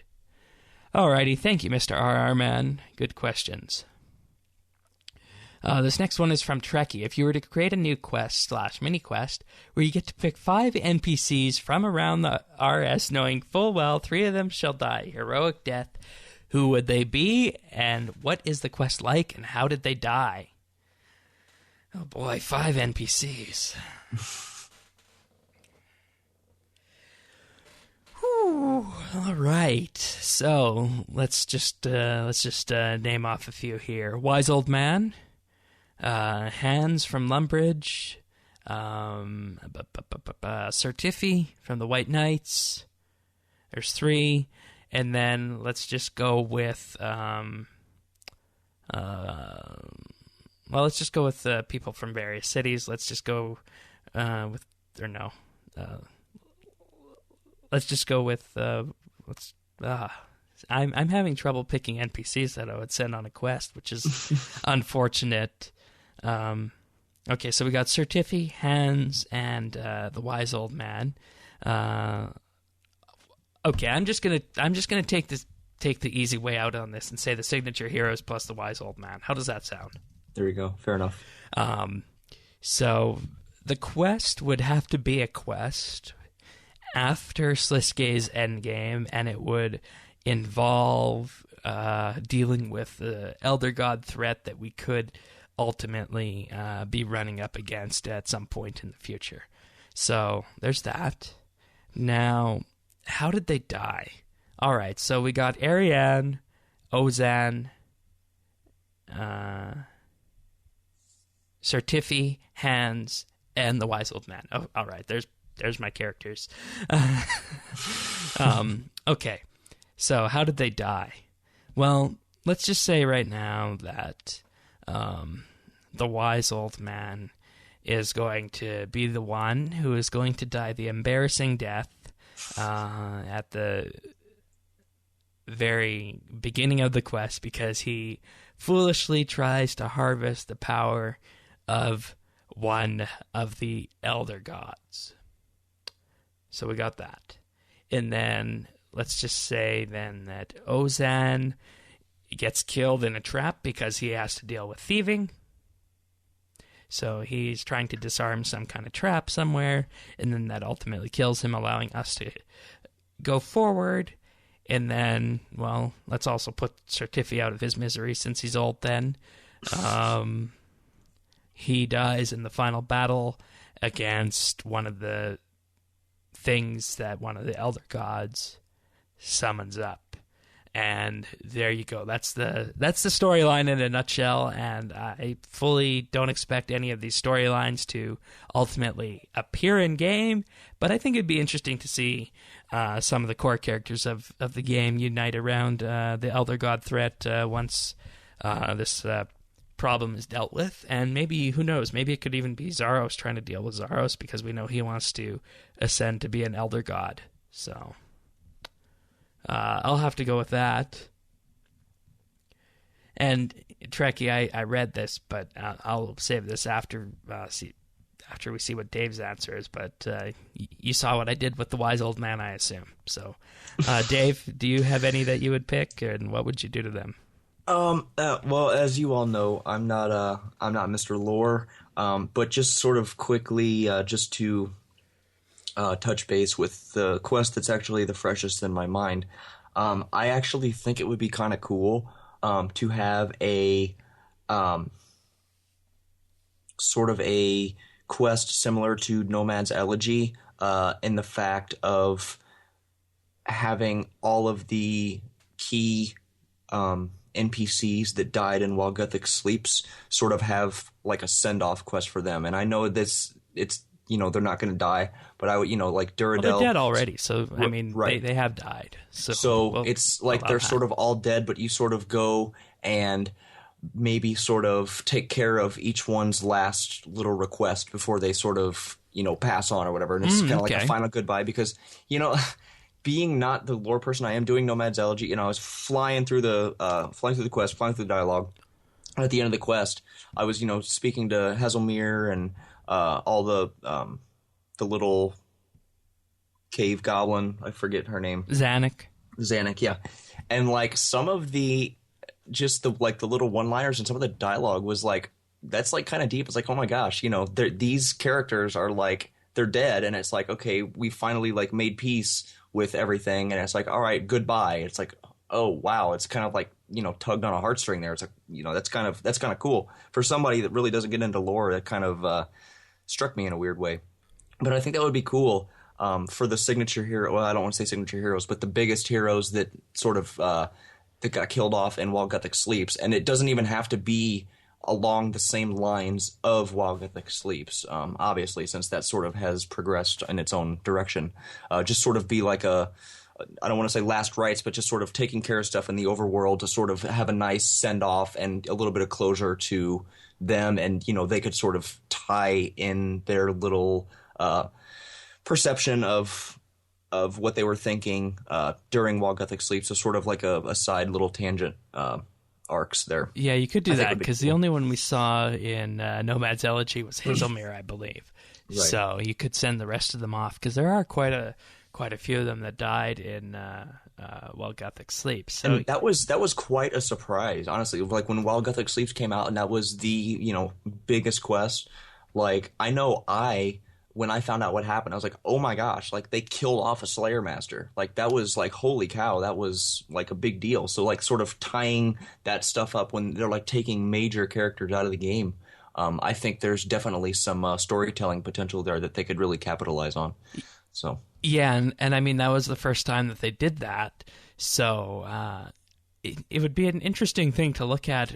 Alrighty, thank you, Mr. RR Man. Good questions. This next one is from Trekkie. If you were to create a new quest/mini quest where you get to pick 5 NPCs from around the RS, knowing full well 3 of them shall die heroic death, who would they be, and what is the quest like, and how did they die? Oh boy, 5 NPCs. Whew. All right, so let's just name off a few here. Wise Old Man, Hans from Lumbridge, Certifi from the White Knights. There's 3, and then let's just go with let's just go with people from various cities. Let's just go let's just go with I'm having trouble picking NPCs that I would send on a quest, which is unfortunate. Okay, so we got Certifi, Hans, and the Wise Old Man. Okay, I'm just gonna take the easy way out on this and say the signature heroes plus the Wise Old Man. How does that sound? There you go. Fair enough. So the quest would have to be a quest after Sliskay's endgame, and it would involve dealing with the Elder God threat that we could ultimately be running up against at some point in the future. So there's that. Now, how did they die? All right, so we got Ariane, Ozan, Certifi, Hans, and the Wise Old Man. Oh, all right, there's my characters. Okay, so how did they die? Well, let's just say right now that the Wise Old Man is going to be the one who is going to die the embarrassing death at the very beginning of the quest because he foolishly tries to harvest the power of one of the Elder Gods. So we got that. And then let's just say then that Ozan gets killed in a trap because he has to deal with thieving. So he's trying to disarm some kind of trap somewhere, and then that ultimately kills him, allowing us to go forward. And then, well, let's also put Certifi out of his misery since he's old then. He dies in the final battle against one of the things that one of the Elder Gods summons up. And there you go. That's the storyline in a nutshell, and I fully don't expect any of these storylines to ultimately appear in game, but I think it'd be interesting to see some of the core characters of the game unite around the Elder God threat once this problem is dealt with. And maybe, who knows, maybe it could even be Zaros trying to deal with Zaros, because we know he wants to ascend to be an Elder God. So I'll have to go with that. And Trekkie, I read this, but I'll save this after we see what Dave's answer is. But you saw what I did with the Wise Old Man, I assume. So, Dave, do you have any that you would pick, and what would you do to them? Well, as you all know, I'm not Mr. Lore. But just sort of quickly, just to touch base with the quest that's actually the freshest in my mind. I actually think it would be kind of cool to have a sort of a quest similar to Nomad's Elegy in the fact of having all of the key NPCs that died in While Guthix Sleeps sort of have like a send-off quest for them. And I know it's they're not going to die, but I would, like Duradel. Well, they're dead already, so, I mean, right. they have died. So it's like they're sort of all dead, but you sort of go and maybe sort of take care of each one's last little request before they sort of, pass on or whatever. And it's kind of like a final goodbye because, being not the lore person I am, doing Nomad's Elegy, I was flying through the quest, flying through the dialogue. At the end of the quest, I was, speaking to Heselmere and all the little cave goblin, I forget her name. Zanuck, yeah. And like some of the just the little one-liners and some of the dialogue was like that's like kind of deep. It's like, oh my gosh, these characters are like, they're dead, and it's like, okay, we finally like made peace with everything, and it's like, all right, goodbye. It's like, oh wow, it's kind of like, tugged on a heartstring there. It's like, that's kind of cool for somebody that really doesn't get into lore. That kind of struck me in a weird way. But I think that would be cool for the signature hero. Well, I don't want to say signature heroes, but the biggest heroes that sort of that got killed off in While Gothic Sleeps, and it doesn't even have to be along the same lines of While Gothic Sleeps, obviously, since that sort of has progressed in its own direction. Just sort of be like I don't want to say last rites, but just sort of taking care of stuff in the overworld to sort of have a nice send-off and a little bit of closure to them, and, they could sort of tie in their little perception of what they were thinking during While Gothic Sleeps, so sort of like a side little tangent arcs there. Yeah, you could do that, because the only one we saw in Nomad's Elegy was Hazelmere, I believe. Right. So you could send the rest of them off, because there are quite a few of them that died in While Gothic Sleeps. So and that was quite a surprise, honestly. Like when While Gothic Sleeps came out, and that was the biggest quest. Like when I found out what happened, I was like, oh my gosh, like they killed off a Slayer Master. Like that was like, holy cow, that was like a big deal. So like sort of tying that stuff up when they're like taking major characters out of the game, I think there's definitely some storytelling potential there that they could really capitalize on. So yeah, and I mean, that was the first time that they did that. So it would be an interesting thing to look at,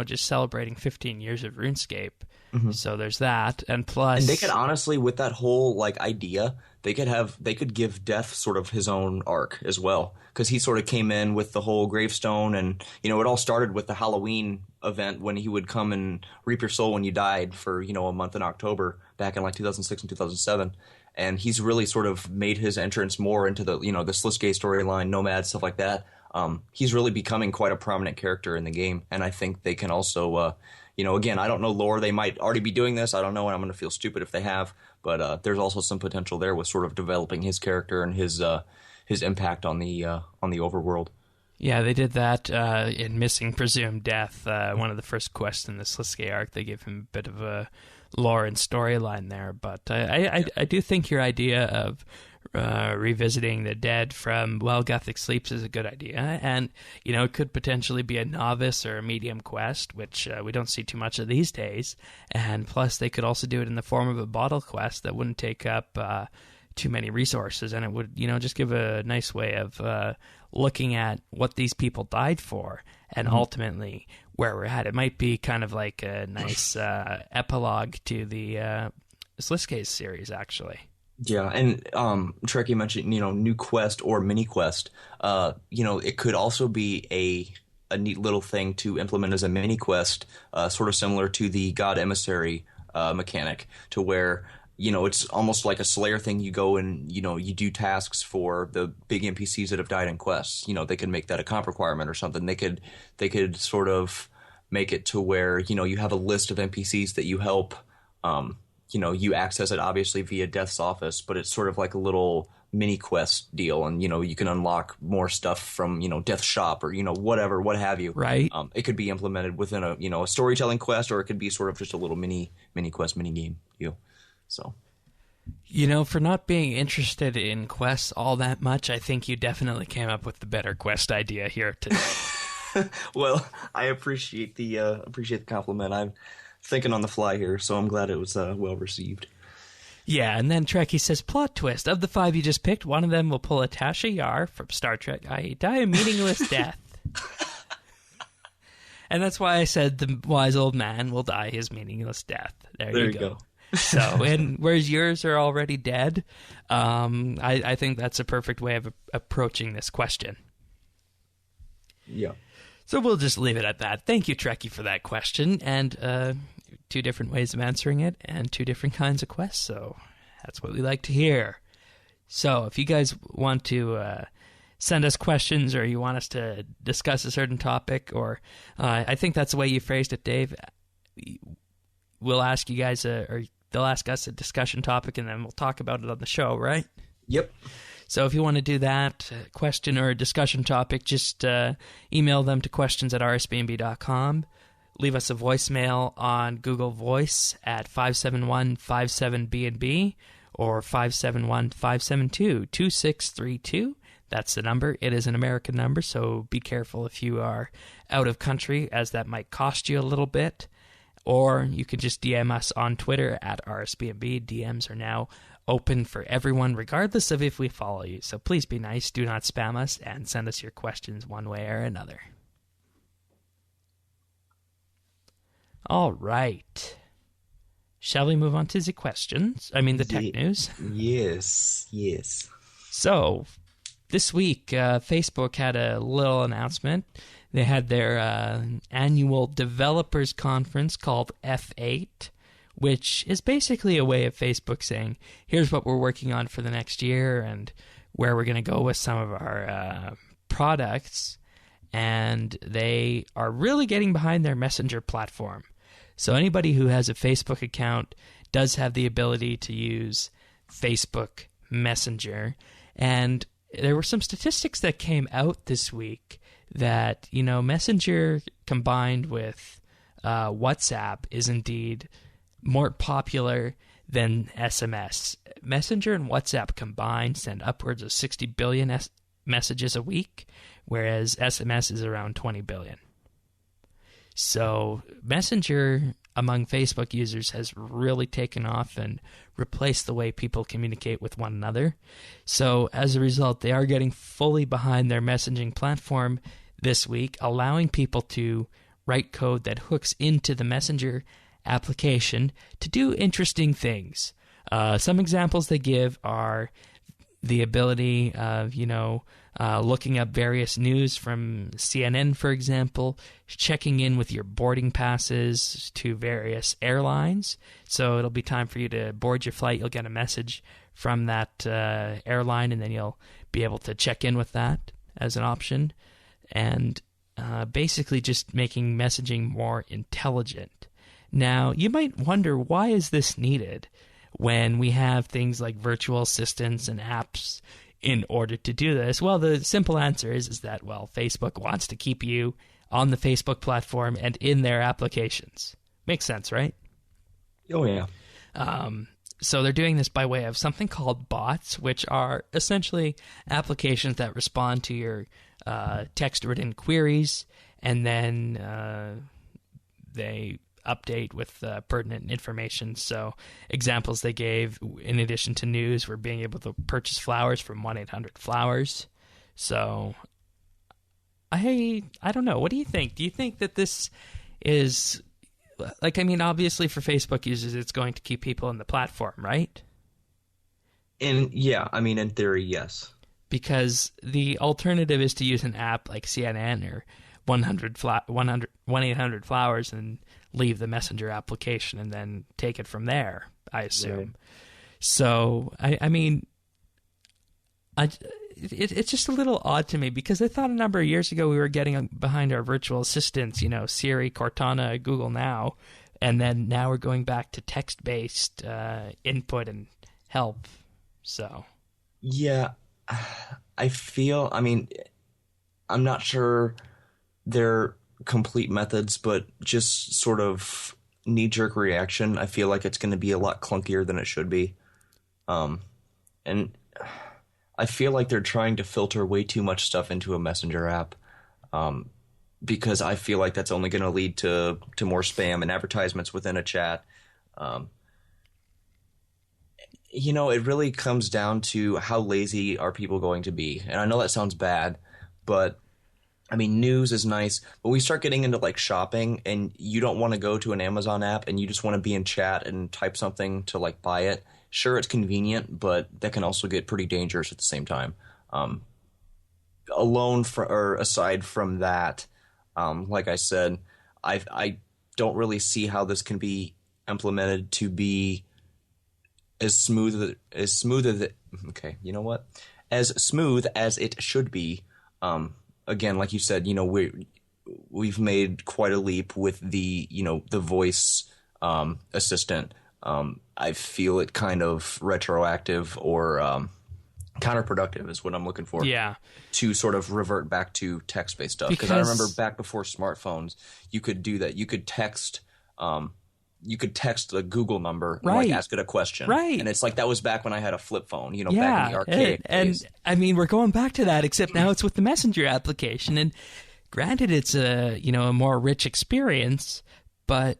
just celebrating 15 years of RuneScape. Mm-hmm. So there's that, and plus, and they could honestly, with that whole like idea, they could give Death sort of his own arc as well, because he sort of came in with the whole gravestone, and it all started with the Halloween event when he would come and reap your soul when you died for a month in October back in like 2006 and 2007, and he's really sort of made his entrance more into the the Sliskay storyline, Nomad, stuff like that. He's really becoming quite a prominent character in the game, and I think they can also. Again, I don't know lore. They might already be doing this. I don't know, and I'm going to feel stupid if they have. But there's also some potential there with sort of developing his character and his impact on the overworld. Yeah, they did that in Missing Presumed Death, one of the first quests in the Sliskay arc. They gave him a bit of a lore and storyline there. But I do think your idea of revisiting the dead from While Gothic Sleeps is a good idea, and it could potentially be a novice or a medium quest, which we don't see too much of these days, and plus they could also do it in the form of a bottle quest that wouldn't take up too many resources, and it would just give a nice way of looking at what these people died for, and ultimately where we're at. It might be kind of like a nice epilogue to the Sliskay series, actually. Yeah, and Trek, you mentioned, new quest or mini quest. It could also be a neat little thing to implement as a mini quest, sort of similar to the God Emissary mechanic, to where, it's almost like a Slayer thing. You go and, you do tasks for the big NPCs that have died in quests. They could make that a comp requirement or something. They could sort of make it to where, you have a list of NPCs that you help, you access it obviously via Death's office, but it's sort of like a little mini quest deal, and you can unlock more stuff from Death's shop or whatever, what have you. Right. It could be implemented within a storytelling quest, or it could be sort of just a little mini quest, mini game deal. So, for not being interested in quests all that much, I think you definitely came up with the better quest idea here today. Well, I appreciate the compliment. I'm thinking on the fly here, so I'm glad it was well received. Yeah, and then Trekkie says, plot twist. Of the 5 you just picked, one of them will pull a Tasha Yar from Star Trek, i.e. die a meaningless death. And that's why I said the wise old man will die his meaningless death. There you go. So, and whereas yours are already dead, I think that's a perfect way of approaching this question. Yeah. So we'll just leave it at that. Thank you, Trekkie, for that question, and 2 different ways of answering it, and 2 different kinds of quests, so that's what we like to hear. So if you guys want to send us questions, or you want us to discuss a certain topic, or I think that's the way you phrased it, Dave, we'll ask you guys, or they'll ask us a discussion topic, and then we'll talk about it on the show, right? Yep. So if you want to do that, question or a discussion topic, just email them to questions@rsbnb.com. leave us a voicemail on Google Voice at 571-57BNB or 571-572-2632. That's the number. It is an American number, so be careful if you are out of country, as that might cost you a little bit. Or you can just DM us on Twitter at RSBANDB. DMs are now open for everyone, regardless of if we follow you. So please be nice, do not spam us, and send us your questions one way or another. All right. Shall we move on to the questions? I mean, the tech news? Yes. So, this week, Facebook had a little announcement. They had their annual developers conference called F8, which is basically a way of Facebook saying, here's what we're working on for the next year and where we're going to go with some of our products. And they are really getting behind their Messenger platform. So anybody who has a Facebook account does have the ability to use Facebook Messenger. And there were some statistics that came out this week that, Messenger combined with WhatsApp is indeed more popular than SMS. Messenger and WhatsApp combined send upwards of 60 billion messages a week, whereas SMS is around 20 billion. So Messenger among Facebook users has really taken off and replaced the way people communicate with one another. So as a result, they are getting fully behind their messaging platform this week, allowing people to write code that hooks into the Messenger application to do interesting things. Some examples they give are the ability of, looking up various news from CNN, for example, checking in with your boarding passes to various airlines. So it'll be time for you to board your flight. You'll get a message from that airline, and then you'll be able to check in with that as an option. And basically just making messaging more intelligent. Now, you might wonder, why is this needed when we have things like virtual assistants and apps in order to do this? Well, the simple answer is that, Facebook wants to keep you on the Facebook platform and in their applications. Makes sense, right? Oh, yeah. So they're doing this by way of something called bots, which are essentially applications that respond to your text-written queries, and then they update with pertinent information. So examples they gave, in addition to news, were being able to purchase flowers from 1-800-Flowers. So I don't know. What do you think? Do you think that this is, obviously for Facebook users, it's going to keep people in the platform, right? In theory, yes. Because the alternative is to use an app like CNN or 1-800-Flowers and leave the Messenger application and then take it from there, I assume. Right. So, it's just a little odd to me, because I thought a number of years ago we were getting behind our virtual assistants, Siri, Cortana, Google Now, and then now we're going back to text-based input and help. So, yeah, I feel, I'm not sure they're complete methods, but just sort of knee-jerk reaction, I feel like it's going to be a lot clunkier than it should be. And I feel like they're trying to filter way too much stuff into a Messenger app, because I feel like that's only going to lead to more spam and advertisements within a chat. It really comes down to how lazy are people going to be. And I know that sounds bad, but news is nice, but we start getting into like shopping, and you don't want to go to an Amazon app and you just want to be in chat and type something to like buy it. Sure, it's convenient, but that can also get pretty dangerous at the same time. Aside from that, like I said, I don't really see how this can be implemented to be as smooth as it should be. Again, like you said, we've made quite a leap with the voice assistant. I feel it kind of retroactive or counterproductive is what I'm looking for. Yeah. To sort of revert back to text-based stuff. Because I remember back before smartphones, you could do that. You could text a Google number and like ask it a question. Right. And it's like that was back when I had a flip phone, you know, back in the archaic days. And I mean, we're going back to that, except now it's with the Messenger application. And granted, it's a more rich experience, but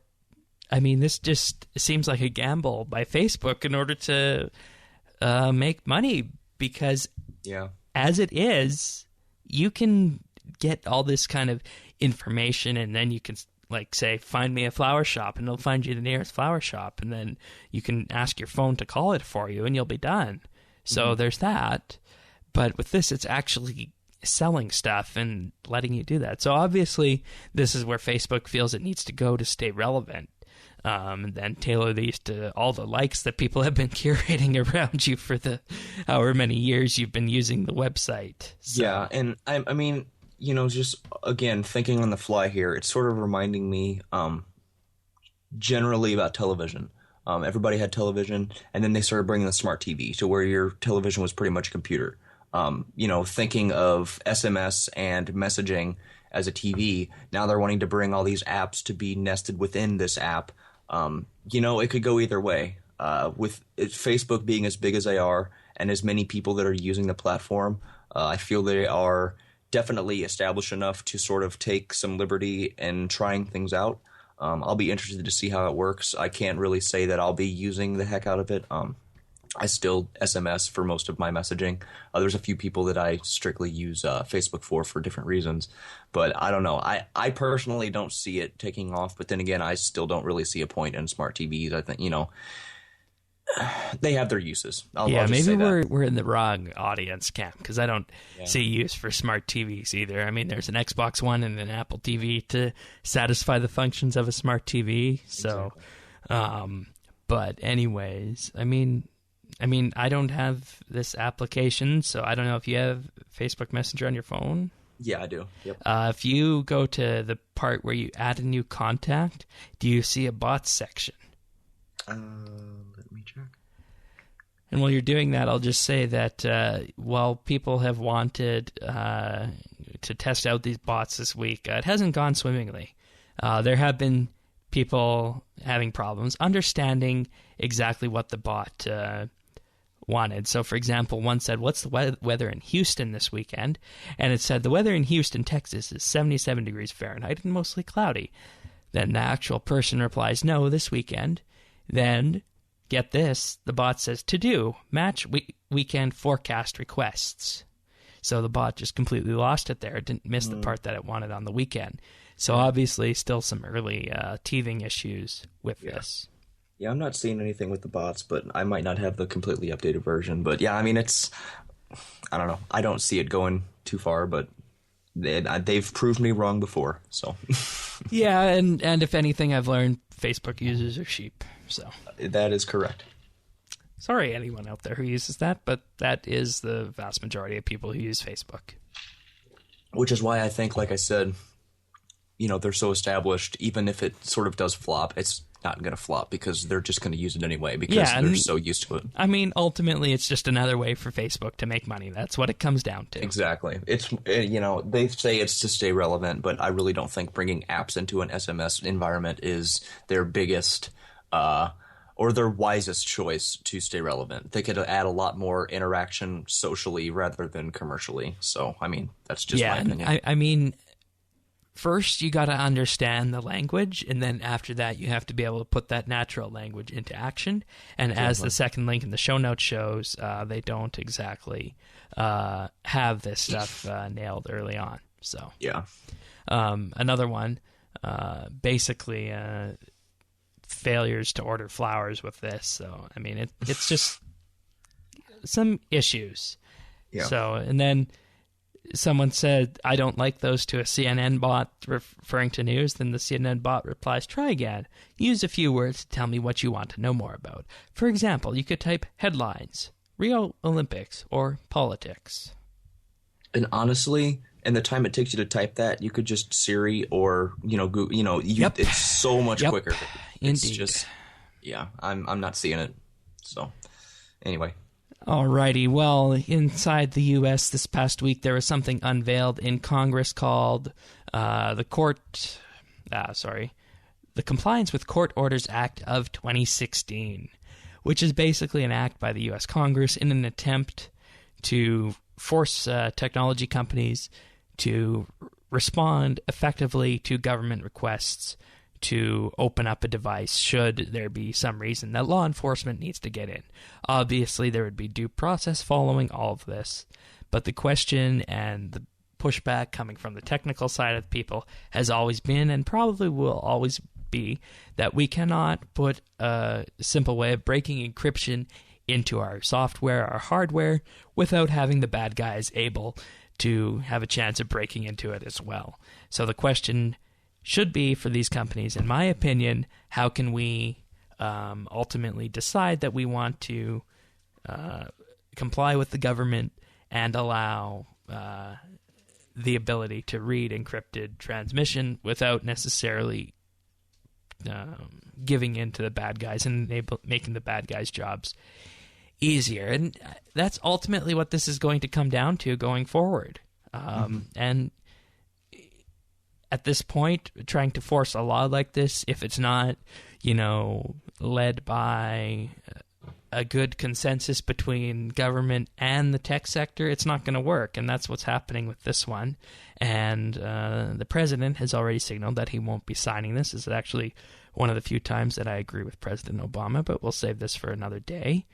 I mean, this just seems like a gamble by Facebook in order to make money, because as it is, you can get all this kind of information, and then you can like say, find me a flower shop, and it'll find you the nearest flower shop, and then you can ask your phone to call it for you, and you'll be done. So there's that. But with this, it's actually selling stuff and letting you do that. So obviously, this is where Facebook feels it needs to go to stay relevant. And then tailor these to all the likes that people have been curating around you for the however many years you've been using the website. So. Yeah, and I mean, you know, just again thinking on the fly here, it's sort of reminding me generally about television. Everybody had television, and then they started bringing the smart TV to where your television was pretty much a computer. You know, thinking of SMS and messaging as a TV, now they're wanting to bring all these apps to be nested within this app. You know, it could go either way. With Facebook being as big as they are and as many people that are using the platform, I feel they are definitely established enough to sort of take some liberty in trying things out. I'll be interested to see how it works. I can't really say that I'll be using the heck out of it. I still SMS for most of my messaging. There's a few people that I strictly use Facebook for different reasons. But I don't know. I personally don't see it taking off. But then again, I still don't really see a point in smart TVs. I think, you know, they have their uses. I'll just maybe say that. we're in the wrong audience camp, because I don't see use for smart TVs either. I mean, there's an Xbox One and an Apple TV to satisfy the functions of a smart TV. So, exactly. But anyways, I mean, I don't have this application, so I don't know if you have Facebook Messenger on your phone. Yeah, I do. Yep. If you go to the part where you add a new contact, do you see a bots section? Let me check. And while you're doing that, I'll just say that while people have wanted to test out these bots this week, it hasn't gone swimmingly. There have been people having problems understanding exactly what the bot wanted. So, for example, one said, "What's the weather in Houston this weekend?" And it said, "The weather in Houston, Texas is 77 degrees Fahrenheit and mostly cloudy." Then the actual person replies, "No, this weekend." Then, get this, the bot says, "To do, match weekend forecast requests." So the bot just completely lost it there. It didn't miss the part that it wanted on the weekend. So obviously still some early teething issues with this. Yeah, I'm not seeing anything with the bots, but I might not have the completely updated version. But yeah, I mean, I don't know. I don't see it going too far, but they've proved me wrong before. So yeah, and if anything, I've learned Facebook users are sheep. So that is correct. Sorry, anyone out there who uses that, but that is the vast majority of people who use Facebook. Which is why I think, like I said, you know, they're so established. Even if it sort of does flop, it's not going to flop because they're just going to use it anyway because they're so used to it. I mean, ultimately, it's just another way for Facebook to make money. That's what it comes down to. Exactly. It's, you know, they say it's to stay relevant, but I really don't think bringing apps into an SMS environment is their biggest or their wisest choice to stay relevant. They could add a lot more interaction socially rather than commercially. So, I mean, that's just my opinion. I mean, first you got to understand the language, and then after that you have to be able to put that natural language into action. And as the second link in the show notes shows, they don't exactly have this stuff nailed early on. So yeah, another one, basically failures to order flowers with this. So I mean, it's just some issues. Yeah. So and then someone said, "I don't like those," to a CNN bot referring to news. Then the CNN bot replies, "Try again. Use a few words to tell me what you want to know more about. For example, you could type headlines, Rio Olympics, or politics." And honestly, in the time it takes you to type that, you could just Siri or, you know, Google, you know, it's so much quicker. It's Indeed. just, yeah, I'm not seeing it. So anyway. Alrighty, well, inside the U.S. this past week, there was something unveiled in Congress called the Compliance with Court Orders Act of 2016, which is basically an act by the U.S. Congress in an attempt to force technology companies to respond effectively to government requests to open up a device should there be some reason that law enforcement needs to get in. Obviously, there would be due process following all of this, but the question and the pushback coming from the technical side of people has always been, and probably will always be, that we cannot put a simple way of breaking encryption into our software, our hardware, without having the bad guys able to have a chance of breaking into it as well. So the question should be for these companies, in my opinion, how can we ultimately decide that we want to comply with the government and allow the ability to read encrypted transmission without necessarily giving in to the bad guys and making the bad guys' jobs easier. And that's ultimately what this is going to come down to going forward. And at this point, trying to force a law like this, if it's not, led by a good consensus between government and the tech sector, it's not going to work. And that's what's happening with this one. And the president has already signaled that he won't be signing this. This is actually one of the few times that I agree with President Obama, but we'll save this for another day.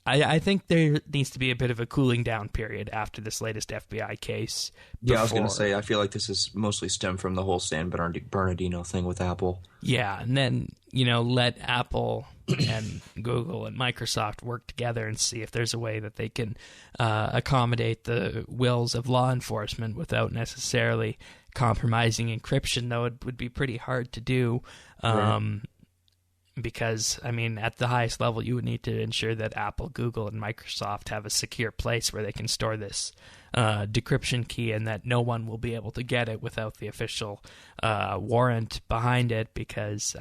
I think there needs to be a bit of a cooling down period after this latest FBI case. Yeah, I was going to say, I feel like this is mostly stemmed from the whole San Bernardino thing with Apple. Yeah, and then, let Apple and Google and Microsoft work together and see if there's a way that they can accommodate the wills of law enforcement without necessarily compromising encryption, though it would be pretty hard to do. Right. Because, at the highest level, you would need to ensure that Apple, Google, and Microsoft have a secure place where they can store this decryption key and that no one will be able to get it without the official warrant behind it. Because,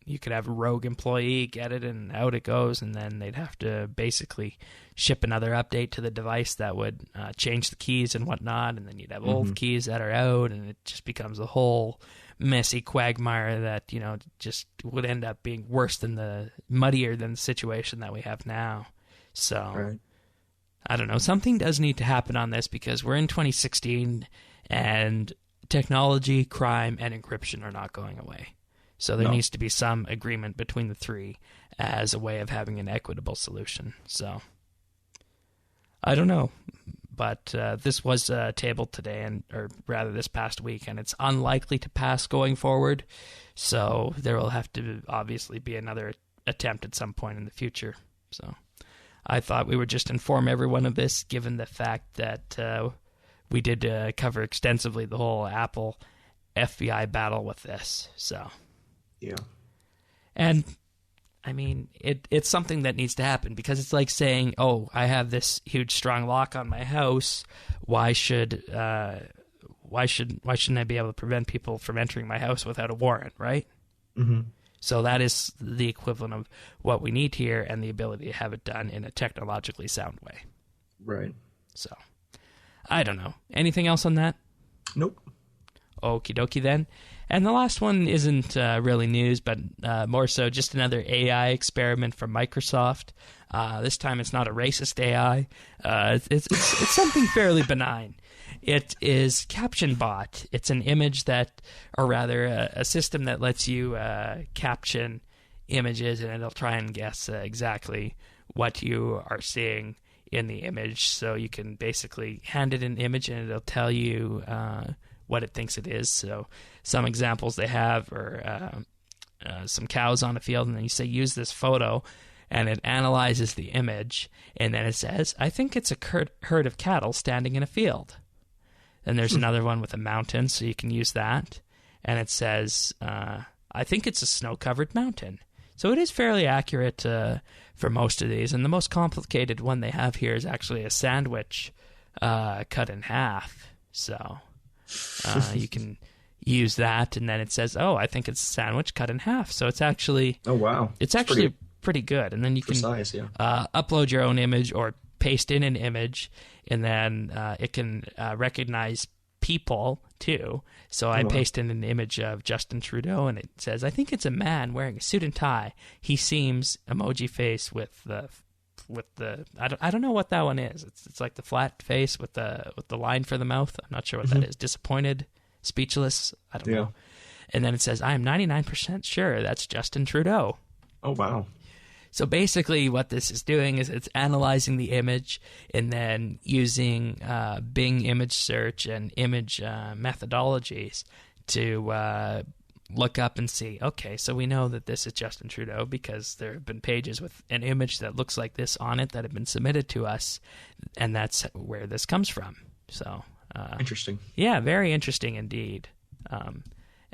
you could have a rogue employee get it and out it goes, and then they'd have to basically ship another update to the device that would change the keys and whatnot, and then you'd have old keys that are out, and it just becomes a whole messy quagmire that, just would end up being muddier than the situation that we have now. So, right. I don't know. Something does need to happen on this because we're in 2016 and technology, crime, and encryption are not going away. So there needs to be some agreement between the three as a way of having an equitable solution. So, I don't know. But this was tabled today, or rather this past week, and it's unlikely to pass going forward. So there will have to obviously be another attempt at some point in the future. So I thought we would just inform everyone of this, given the fact that we did cover extensively the whole Apple FBI battle with this. So yeah, and it's something that needs to happen because it's like saying, "Oh, I have this huge, strong lock on my house. Why shouldn't I be able to prevent people from entering my house without a warrant?" Right? Mm-hmm. So that is the equivalent of what we need here, and the ability to have it done in a technologically sound way. Right. So, I don't know. Anything else on that? Nope. Okie dokie then. And the last one isn't really news, but more so just another AI experiment from Microsoft. This time it's not a racist AI. It's something fairly benign. It is CaptionBot. It's an image that, or rather a system that lets you caption images, and it'll try and guess exactly what you are seeing in the image. So you can basically hand it an image, and it'll tell you what it thinks it is. So some examples they have are some cows on a field, and then you say, use this photo, and it analyzes the image, and then it says, I think it's a herd of cattle standing in a field. Then there's another one with a mountain, so you can use that, and it says, I think it's a snow-covered mountain. So it is fairly accurate for most of these, and the most complicated one they have here is actually a sandwich cut in half. So you can use that, and then it says, oh, I think it's a sandwich cut in half. So it's actually it's actually pretty good. And then you can upload your own image or paste in an image, and then it can recognize people too. So I paste in an image of Justin Trudeau, and it says, I think it's a man wearing a suit and tie. He seems emoji face with the I don't know what that one is. It's like the flat face with the line for the mouth. I'm not sure what that is. Disappointed, speechless. I don't know. And then it says, I am 99% sure that's Justin Trudeau. Oh wow. So basically what this is doing is it's analyzing the image and then using Bing image search and image methodologies to look up and see, okay, so we know that this is Justin Trudeau because there have been pages with an image that looks like this on it that have been submitted to us, and that's where this comes from. So interesting. Yeah, very interesting indeed.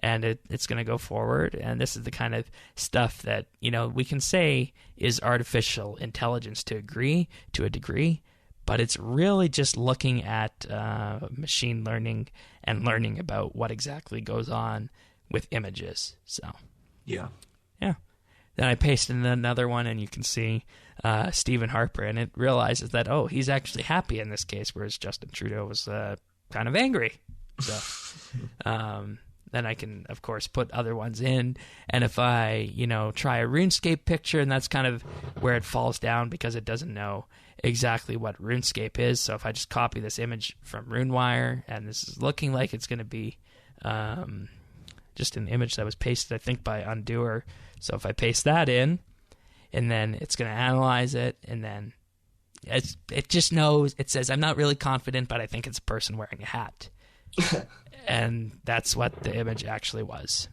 And it's going to go forward, and this is the kind of stuff that, we can say is artificial intelligence to a degree, but it's really just looking at machine learning and learning about what exactly goes on with images. So yeah. Then I pasted in another one, and you can see Stephen Harper, and it realizes that, oh, he's actually happy in this case, whereas Justin Trudeau was kind of angry. So then I can, of course, put other ones in. And if I, try a RuneScape picture, and that's kind of where it falls down because it doesn't know exactly what RuneScape is. So if I just copy this image from RuneWire, and this is looking like it's going to be just an image that was pasted, I think, by Undoer. So if I paste that in, and then it's going to analyze it, and then it just knows, it says, I'm not really confident, but I think it's a person wearing a hat. And that's what the image actually was.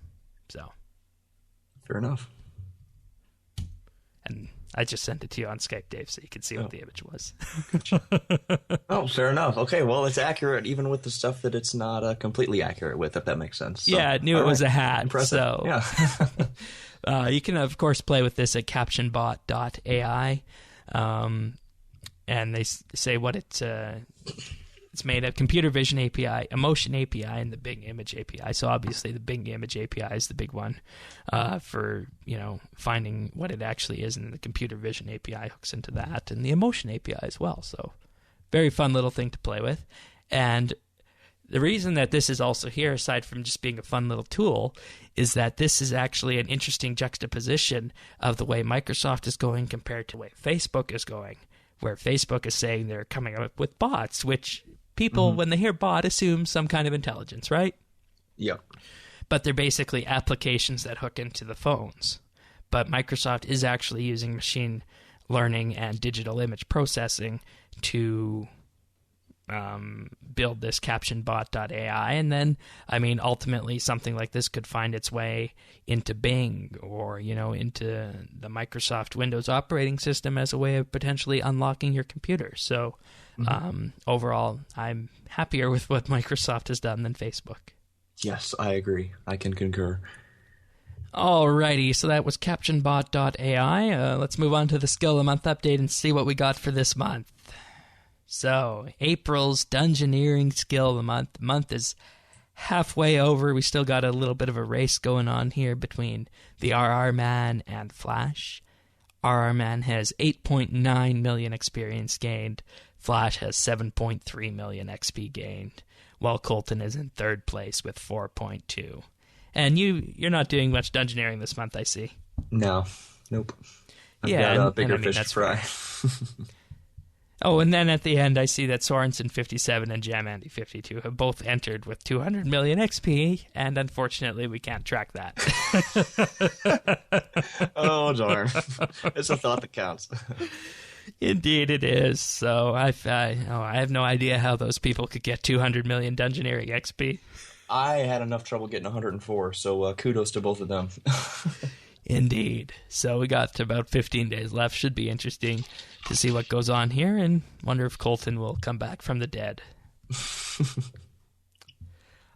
So fair enough. And I just sent it to you on Skype, Dave, so you can see what the image was. Oh, fair enough. Okay, well, it's accurate even with the stuff that it's not completely accurate with, if that makes sense. So, yeah, I knew it was a hat. Impressive. So yeah. You can, of course, play with this at captionbot.ai. And they say what it's made of: computer vision API, emotion API, and the Bing image API. So obviously the Bing image API is the big one for, finding what it actually is, and the computer vision API hooks into that, and the emotion API as well. So very fun little thing to play with. And the reason that this is also here, aside from just being a fun little tool, is that this is actually an interesting juxtaposition of the way Microsoft is going compared to the way Facebook is going, where Facebook is saying they're coming up with bots, which people, when they hear bot, assume some kind of intelligence, right? Yeah. But they're basically applications that hook into the phones. But Microsoft is actually using machine learning and digital image processing to build this captionbot.ai. And then, ultimately something like this could find its way into Bing or, into the Microsoft Windows operating system as a way of potentially unlocking your computer. So overall, I'm happier with what Microsoft has done than Facebook. Yes, I agree. I can concur. Alrighty, so that was captionbot.ai. Let's move on to the Skill of the Month update and see what we got for this month. So, April's Dungeoneering Skill of the Month. The month is halfway over. We still got a little bit of a race going on here between the RR Man and Flash. RR Man has 8.9 million experience gained. Flash has 7.3 million XP gained, while Colton is in third place with 4.2. And you're not doing much dungeoneering this month, I see. No. Nope. I've got a bigger fish to that's fry. Oh, and then at the end, I see that Sorensen 57 and Jamandy 52 have both entered with 200 million XP, and unfortunately, we can't track that. Oh, darn. It's a thought that counts. Indeed it is. So I have no idea how those people could get 200 million Dungeoneering XP. I had enough trouble getting 104, so kudos to both of them. Indeed. So we got about 15 days left. Should be interesting to see what goes on here, and wonder if Colton will come back from the dead.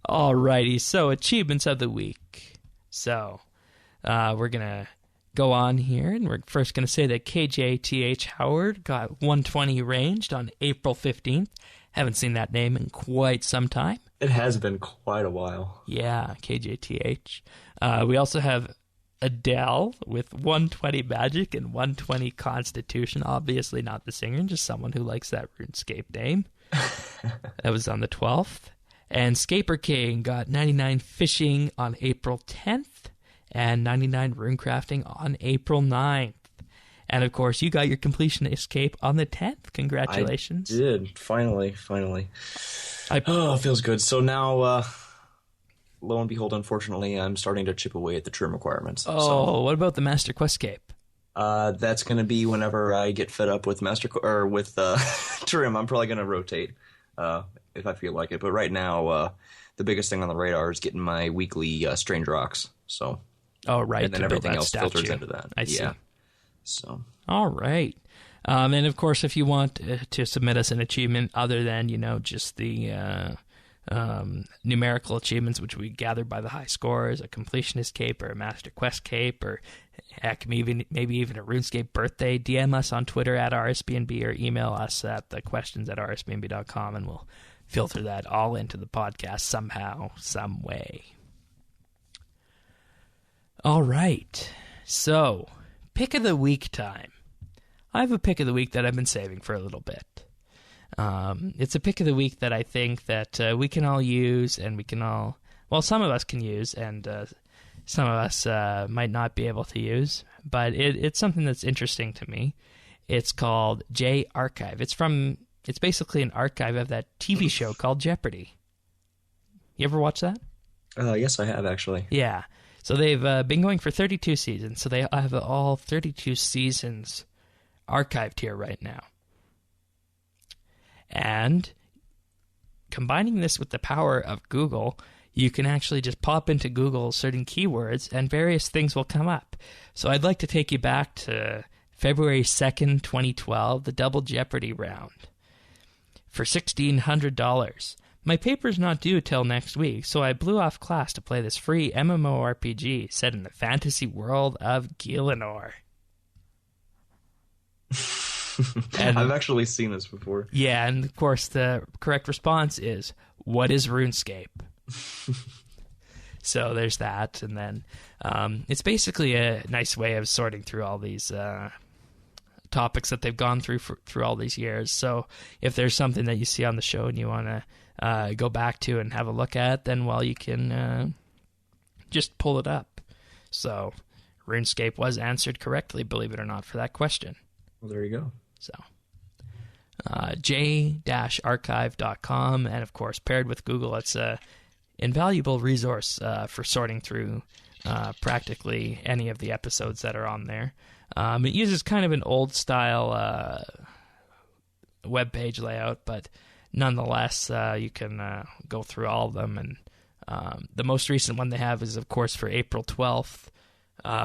Alrighty, so achievements of the week. So we're going to go on here, and we're first going to say that KJTH Howard got 120 ranged on April 15th, Haven't seen that name in quite some time. It has been quite a while. Yeah, KJTH. We also have Adele with 120 Magic and 120 Constitution. Obviously not the singer, just someone who likes that RuneScape name. That was on the 12th. And Scaper King got 99 Fishing on April 10th and 99 Runecrafting on April 9th. And, of course, you got your Completion Escape on the 10th. Congratulations. I did. Finally. Oh, it feels good. So now, lo and behold, unfortunately, I'm starting to chip away at the trim requirements. Oh, what about the Master Questcape? That's going to be whenever I get fed up with trim. I'm probably going to rotate if I feel like it. But right now, the biggest thing on the radar is getting my weekly Strange Rocks. So, oh, right. And then everything else filters into that. I see. So. All right. And, of course, if you want to submit us an achievement other than, just the numerical achievements, which we gather by the high scores, a Completionist Cape or a Master Quest Cape, or heck, maybe even a RuneScape birthday, DM us on Twitter at RSBANDB or email us at the questions@rsbnb.com, and we'll filter that all into the podcast somehow, some way. All right. So, pick of the week time. I have a pick of the week that I've been saving for a little bit. It's a pick of the week that I think that we can all use, and some of us can use, and some of us might not be able to use, but it's something that's interesting to me. It's called J Archive. It's basically an archive of that TV show called Jeopardy. You ever watch that? Yes, I have, actually. Yeah. So they've been going for 32 seasons, so they have all 32 seasons archived here right now. And combining this with the power of Google, you can actually just pop into Google certain keywords and various things will come up. So I'd like to take you back to February 2nd, 2012, the Double Jeopardy round. For $1,600. My paper's not due till next week, so I blew off class to play this free MMORPG set in the fantasy world of Gielinor. I've actually seen this before. Yeah, and of course the correct response is, what is RuneScape? So there's that, and then it's basically a nice way of sorting through all these topics that they've gone through all these years. So if there's something that you see on the show and you want to go back to and have a look at, then you can just pull it up. So RuneScape was answered correctly, believe it or not, for that question. Well, there you go. So, j-archive.com, and of course, paired with Google, it's a invaluable resource for sorting through practically any of the episodes that are on there. It uses kind of an old-style web page layout, but nonetheless, you can go through all of them. And the most recent one they have is, of course, for April 12th.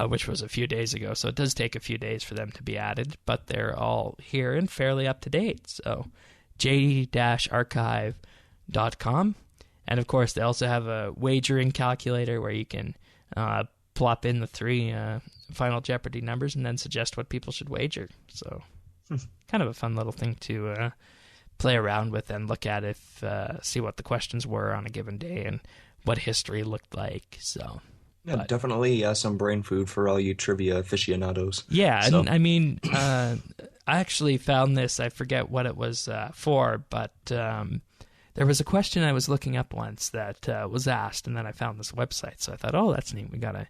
Which was a few days ago, so it does take a few days for them to be added, but they're all here and fairly up to date. So, j-archive.com, and of course, they also have a wagering calculator where you can plop in the 3 Final Jeopardy numbers and then suggest what people should wager. So, kind of a fun little thing to play around with and look at see what the questions were on a given day and what history looked like. So. Yeah, definitely some brain food for all you trivia aficionados. Yeah, so. And I mean, I actually found this, I forget what it was for, but there was a question I was looking up once that was asked, and then I found this website, so I thought, oh, that's neat, we gotta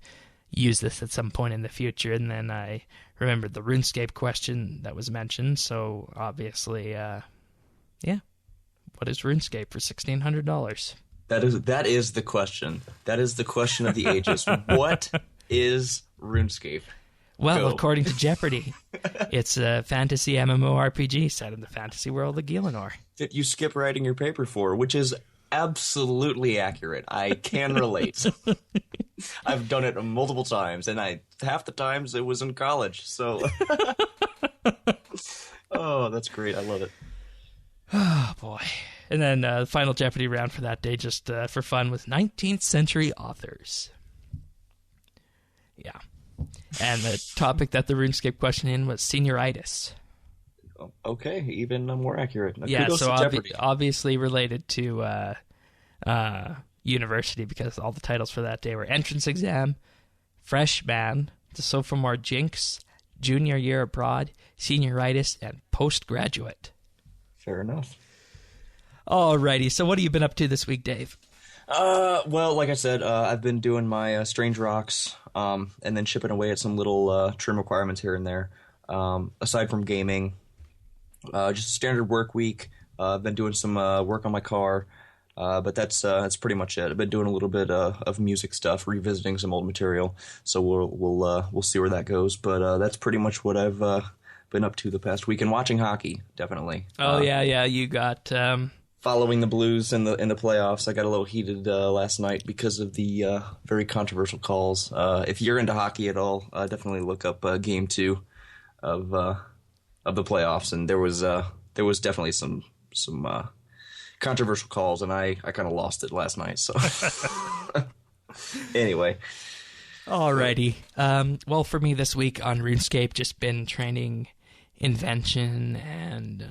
use this at some point in the future, and then I remembered the RuneScape question that was mentioned, so obviously, what is RuneScape for $1,600? That is the question. That is the question of the ages. What is RuneScape? Well, according to Jeopardy, it's a fantasy MMORPG set in the fantasy world of Gielinor. That you skip writing your paper for, which is absolutely accurate. I can relate. I've done it multiple times, and half the times it was in college. So, oh, that's great. I love it. Oh, boy. And then the final Jeopardy round for that day, just for fun, was 19th century authors. Yeah. And the topic that the RuneScape question in was senioritis. Okay, even more accurate. Yeah, Kudos so to Jeopardy. obviously related to university, because all the titles for that day were entrance exam, freshman, the sophomore jinx, junior year abroad, senioritis, and postgraduate. Fair enough. Alrighty, so what have you been up to this week, Dave? Well, like I said, I've been doing my Strange Rocks, and then chipping away at some little trim requirements here and there. Aside from gaming, just a standard work week. I've been doing some work on my car, but that's pretty much it. I've been doing a little bit of music stuff, revisiting some old material. So we'll see where that goes. But that's pretty much what I've been up to the past week, and watching hockey, definitely. Yeah, you got Following the Blues in the playoffs. I got a little heated last night because of the very controversial calls. If you're into hockey at all, definitely look up Game 2 of the playoffs, and there was definitely some controversial calls, and I kind of lost it last night. So anyway, alrighty. Well, for me this week on RuneScape, just been training invention and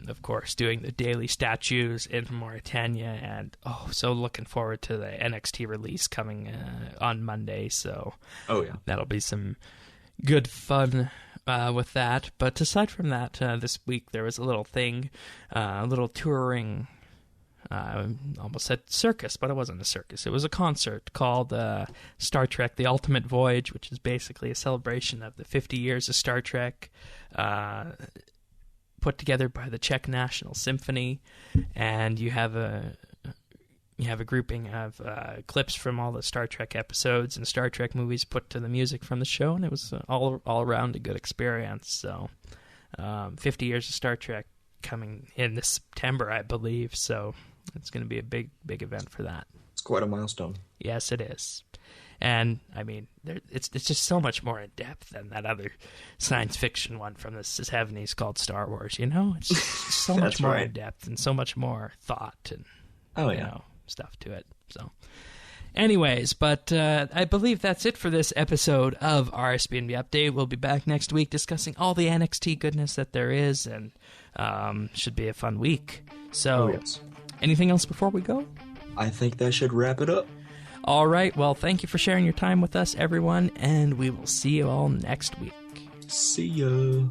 of course doing the daily statues in Morytania, and so looking forward to the NXT release coming on Monday. So that'll be some good fun with that. But aside from that, this week there was a little thing, a little touring. I almost said circus, but it wasn't a circus. It was a concert called Star Trek: The Ultimate Voyage, which is basically a celebration of the 50 years of Star Trek, put together by the Czech National Symphony. And you have a grouping of clips from all the Star Trek episodes and Star Trek movies put to the music from the show, and it was all around a good experience. So 50 years of Star Trek coming in this September, I believe, so it's going to be a big event for that. it's quite a milestone. Yes, it is. And I mean, it's just so much more in depth than that other science fiction one from the 70s called Star Wars. You know, it's just so much more in depth and so much more thought and you know, stuff to it. So, anyways, but I believe that's it for this episode of RSBANDB Update. We'll be back next week discussing all the NXT goodness that there is, and should be a fun week. So, anything else before we go? I think that should wrap it up. All right. Well, thank you for sharing your time with us, everyone, and we will see you all next week. See ya.